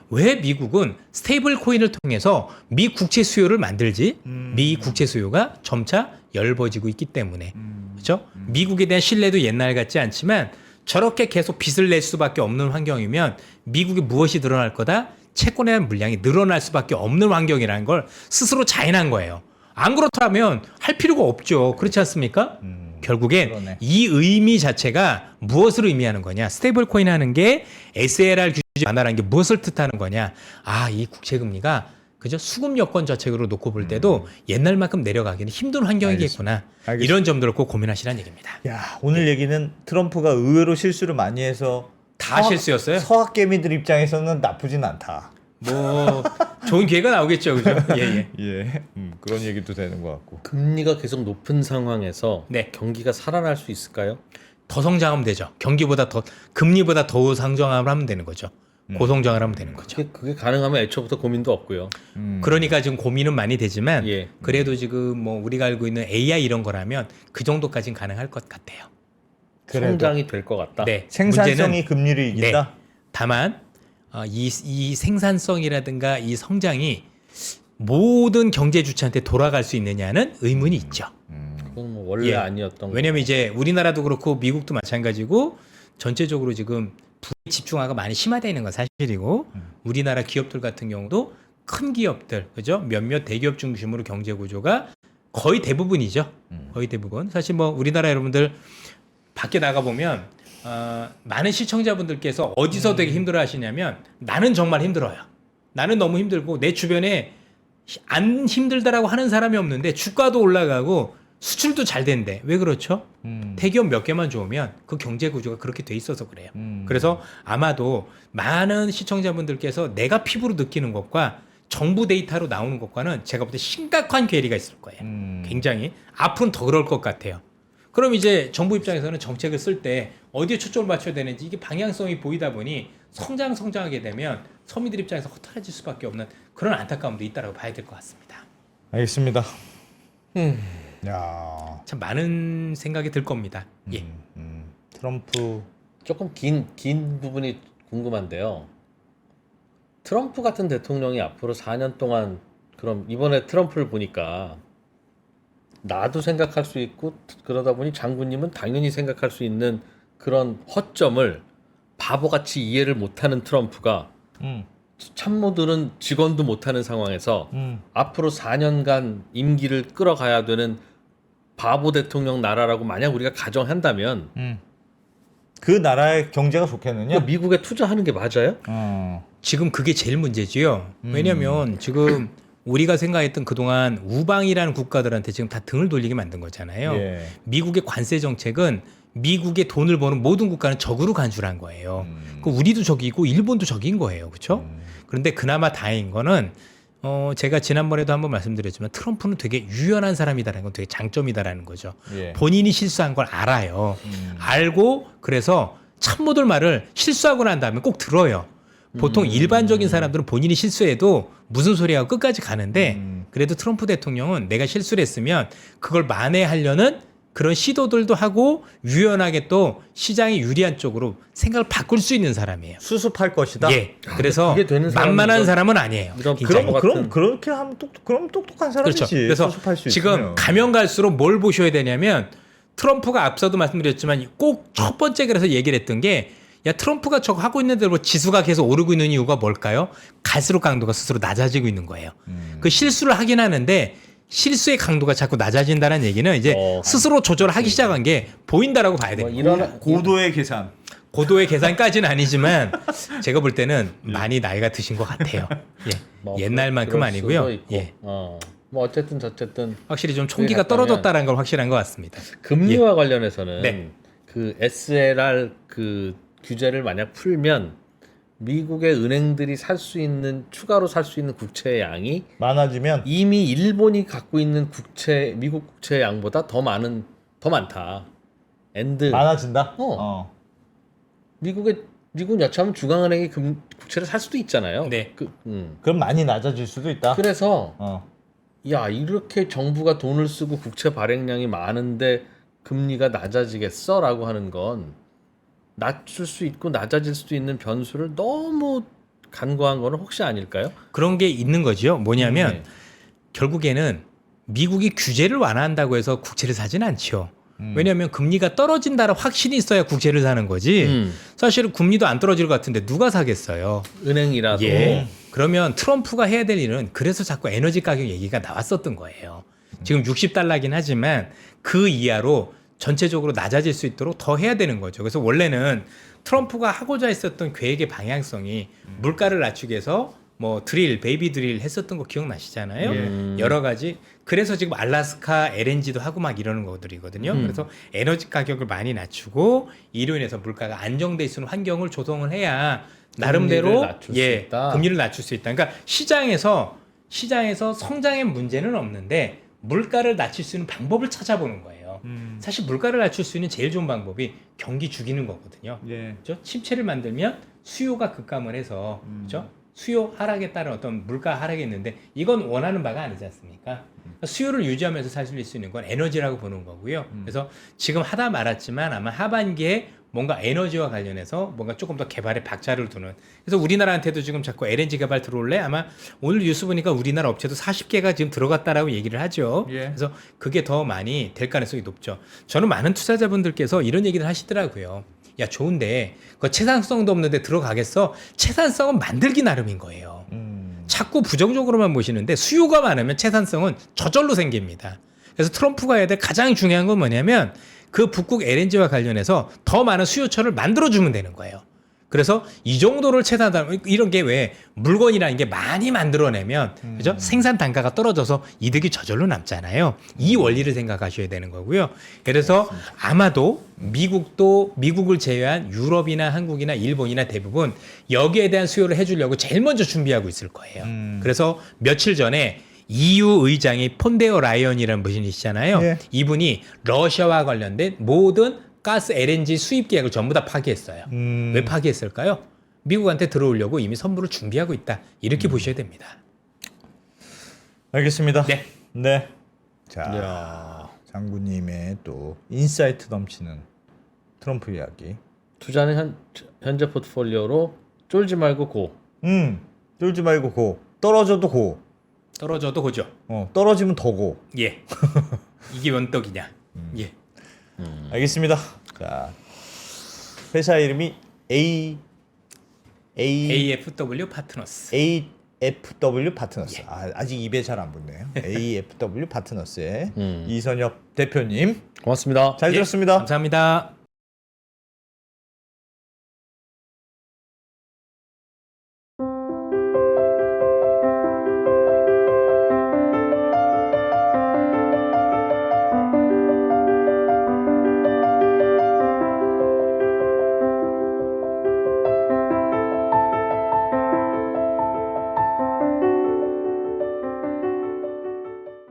왜 미국은 스테이블 코인을 통해서 미 국채 수요를 만들지? 미 국채 수요가 점차 엷어지고 있기 때문에. 그렇죠? 미국에 대한 신뢰도 옛날 같지 않지만 저렇게 계속 빚을 낼 수밖에 없는 환경이면 미국에 무엇이 늘어날 거다? 채권에 대한 물량이 늘어날 수밖에 없는 환경이라는 걸 스스로 자인한 거예요. 안 그렇다면 할 필요가 없죠. 그렇지 않습니까? 결국엔 그러네. 이 의미 자체가 무엇을 의미하는 거냐? 스테이블 코인 하는 게 SLR 규제 완화라는 게 무엇을 뜻하는 거냐? 아, 이 국채 금리가 그죠? 수급 여건 자체로 놓고 볼 때도 옛날만큼 내려가기는 힘든 환경이겠구나. 알겠습니다. 이런 점들을 꼭 고민하시라는 얘기입니다. 야, 오늘 얘기는 트럼프가 의외로 실수를 많이 해서 다 실수였어요? 서학개미들 입장에서는 나쁘진 않다. 뭐 좋은 기회가 나오겠죠, 그죠? 예, 예. 예, 그런 얘기도 되는 것 같고. 금리가 계속 높은 상황에서 네. 경기가 살아날 수 있을까요? 더 성장하면 되죠. 경기보다 더 금리보다 더 성장을 하면 되는 거죠. 고성장을 하면 되는 거죠. 그게 가능하면 애초부터 고민도 없고요. 그러니까 지금 고민은 많이 되지만 예. 그래도 지금 뭐 우리가 알고 있는 AI 이런 거라면 그 정도까지는 가능할 것 같아요. 성장이 될 것 같다. 네. 생산성이 문제는 금리를 이긴다. 네. 다만 이 생산성이라든가 이 성장이 모든 경제 주체한테 돌아갈 수 있느냐는 의문이 있죠. 그건 뭐 원래 예. 아니었던 거. 왜냐면 이제 우리나라도 그렇고 미국도 마찬가지고 전체적으로 지금 부의 집중화가 많이 심화되어 있는 건 사실이고 우리나라 기업들 같은 경우도 큰 기업들 그죠? 몇몇 대기업 중심으로 경제 구조가 거의 대부분이죠. 거의 대부분. 사실 뭐 우리나라 여러분들 밖에 나가 보면 많은 시청자분들께서 어디서 되게 힘들어 하시냐면 나는 정말 힘들어요. 나는 너무 힘들고 내 주변에 안 힘들다라고 하는 사람이 없는데 주가도 올라가고 수출도 잘 된대. 왜 그렇죠? 대기업 몇 개만 좋으면 그 경제 구조가 그렇게 돼 있어서 그래요. 그래서 아마도 많은 시청자분들께서 내가 피부로 느끼는 것과 정부 데이터로 나오는 것과는 제가 볼 때 심각한 괴리가 있을 거예요. 굉장히 앞으로는 더 그럴 것 같아요. 그럼 이제 정부 입장에서는 정책을 쓸 때 어디에 초점을 맞춰야 되는지 이게 방향성이 보이다 보니 성장하게 되면 서민들 입장에서 허탈해질 수밖에 없는 그런 안타까움도 있다라고 봐야 될 것 같습니다. 알겠습니다. 야, 참 많은 생각이 들 겁니다. 예. 트럼프 조금 긴 부분이 궁금한데요. 트럼프 같은 대통령이 앞으로 4년 동안 그럼 이번에 트럼프를 보니까 나도 생각할 수 있고 그러다 보니 장군님은 당연히 생각할 수 있는 그런 허점을 바보같이 이해를 못하는 트럼프가 참모들은 직원도 못하는 상황에서 앞으로 4년간 임기를 끌어가야 되는 바보 대통령 나라라고 만약 우리가 가정한다면 그 나라의 경제가 좋겠느냐? 미국에 투자하는 게 맞아요? 지금 그게 제일 문제지요. 왜냐하면 지금 우리가 생각했던 그동안 우방이라는 국가들한테 지금 다 등을 돌리게 만든 거잖아요. 예. 미국의 관세 정책은 미국의 돈을 버는 모든 국가는 적으로 간주한 거예요. 그 우리도 적이고 일본도 적인 거예요. 그렇죠? 그런데 그나마 다행인 거는 제가 지난번에도 한번 말씀드렸지만 트럼프는 되게 유연한 사람이다라는 건 되게 장점이다라는 거죠. 예. 본인이 실수한 걸 알아요. 알고 그래서 참모들 말을 실수하고 난 다음에 꼭 들어요. 보통 일반적인 사람들은 본인이 실수해도 무슨 소리하고 끝까지 가는데 그래도 트럼프 대통령은 내가 실수를 했으면 그걸 만회하려는 그런 시도들도 하고 유연하게 또 시장이 유리한 쪽으로 생각을 바꿀 수 있는 사람이에요. 수습할 것이다. 예. 그래서 그게 되는 사람은 만만한 이런- 사람은 아니에요. 이런 굉장히. 같은- 그렇게 하면 그럼 똑똑한 사람이지. 그렇죠. 그래서 수습할 수 지금 있으면. 가면 갈수록 뭘 보셔야 되냐면 트럼프가 앞서도 말씀드렸지만 꼭 첫 번째 그래서 얘기를 했던 게 야 트럼프가 저거 하고 있는 대로 지수가 계속 오르고 있는 이유가 뭘까요? 갈수록 강도가 스스로 낮아지고 있는 거예요. 그 실수를 하긴 하는데 실수의 강도가 자꾸 낮아진다는 얘기는 이제 스스로 조절하기 시작한 게 보인다라고 봐야 뭐 됩니다. 이런 고도의 계산. 고도의 계산까지는 아니지만 제가 볼 때는 많이 나이가 드신 것 같아요. 예. 뭐 옛날만큼 그럴 아니고요. 수도 있고. 예. 뭐 어쨌든 저쨌든 확실히 좀 총기가 갔다면- 떨어졌다는 걸 확실한 것 같습니다. 금리와 관련해서는 네. 그 SLR 그 규제를 만약 풀면 미국의 은행들이 살 수 있는 추가로 살 수 있는 국채의 양이 많아지면 이미 일본이 갖고 있는 미국 국채의 양보다 더 많다. 많아진다. 미국 여차하면 중앙은행이 국채를 살 수도 있잖아요. 네. 그럼 많이 낮아질 수도 있다. 그래서 야 이렇게 정부가 돈을 쓰고 국채 발행량이 많은데 금리가 낮아지겠어라고 하는 건 낮출 수 있고 낮아질 수도 있는 변수를 너무 간과한 거는 혹시 아닐까요? 그런 게 있는 거죠. 뭐냐면 네. 결국에는 미국이 규제를 완화한다고 해서 국채를 사진 않죠. 왜냐하면 금리가 떨어진다는 확신이 있어야 국채를 사는 거지. 사실은 금리도 안 떨어질 것 같은데 누가 사겠어요. 은행이라도 예. 그러면 트럼프가 해야 될 일은 그래서 자꾸 에너지 가격 얘기가 나왔었던 거예요. 지금 60달러긴 하지만 그 이하로 전체적으로 낮아질 수 있도록 더 해야 되는 거죠. 그래서 원래는 트럼프가 하고자 했었던 계획의 방향성이 물가를 낮추기 위해서 뭐 드릴, 베이비 드릴 했었던 거 기억나시잖아요. 여러 가지. 그래서 지금 알래스카 LNG도 하고 막 이러는 것들이거든요. 그래서 에너지 가격을 많이 낮추고 이로 인해서 물가가 안정돼 있는 환경을 조성을 해야 나름대로 금리를 낮출 수 있다. 금리를 낮출 수 있다. 그러니까 시장에서 성장의 문제는 없는데 물가를 낮출 수 있는 방법을 찾아보는 거예요. 사실 물가를 낮출 수 있는 제일 좋은 방법이 경기 죽이는 거거든요. 예. 그렇죠? 침체를 만들면 수요가 급감을 해서 그렇죠? 수요 하락에 따른 어떤 물가 하락이 있는데 이건 원하는 바가 아니지 않습니까? 그러니까 수요를 유지하면서 살릴 수 있는 건 에너지라고 보는 거고요. 그래서 지금 하다 말았지만 아마 하반기에 뭔가 에너지와 관련해서 뭔가 조금 더 개발에 박차를 두는. 그래서 우리나라한테도 지금 자꾸 LNG 개발 들어올래? 아마 오늘 뉴스 보니까 우리나라 업체도 40개가 지금 들어갔다라고 얘기를 하죠. 예. 그래서 그게 더 많이 될 가능성이 높죠. 저는 많은 투자자분들께서 이런 얘기를 하시더라고요. 야, 좋은데 그 채산성도 없는데 들어가겠어? 채산성은 만들기 나름인 거예요. 자꾸 부정적으로만 보시는데 수요가 많으면 채산성은 저절로 생깁니다. 그래서 트럼프가 해야 될 가장 중요한 건 뭐냐면 그 북극 LNG와 관련해서 더 많은 수요처를 만들어주면 되는 거예요. 그래서 이 정도를 채산하다 이런 게 왜 물건이라는 게 많이 만들어내면 그죠? 생산 단가가 떨어져서 이득이 저절로 남잖아요. 이 원리를 생각하셔야 되는 거고요. 그래서 아마도 미국을 제외한 유럽이나 한국이나 일본이나 대부분 여기에 대한 수요를 해주려고 제일 먼저 준비하고 있을 거예요. 그래서 며칠 전에 EU 의장이 폰데어 라이언이라는 분이시잖아요. 예. 이분이 러시아와 관련된 모든 가스 LNG 수입 계약을 전부 다 파기했어요. 왜 파기했을까요? 미국한테 들어오려고 이미 선물을 준비하고 있다. 이렇게 보셔야 됩니다. 알겠습니다. 네. 네. 자, 야. 장군님의 또 인사이트 넘치는 트럼프 이야기. 투자는 현재 포트폴리오로 쫄지 말고 고. 쫄지 말고 고. 떨어져도 고. 떨어져도 고죠. 떨어지면 더 고. 예. 이게 원 떡이냐. 예. 알겠습니다. 자, 회사 이름이 AFW 파트너스. AFW 파트너스. 아직 입에 잘 안 붙네요. AFW 파트너스의 이선엽 대표님 고맙습니다. 잘 예, 들었습니다. 감사합니다.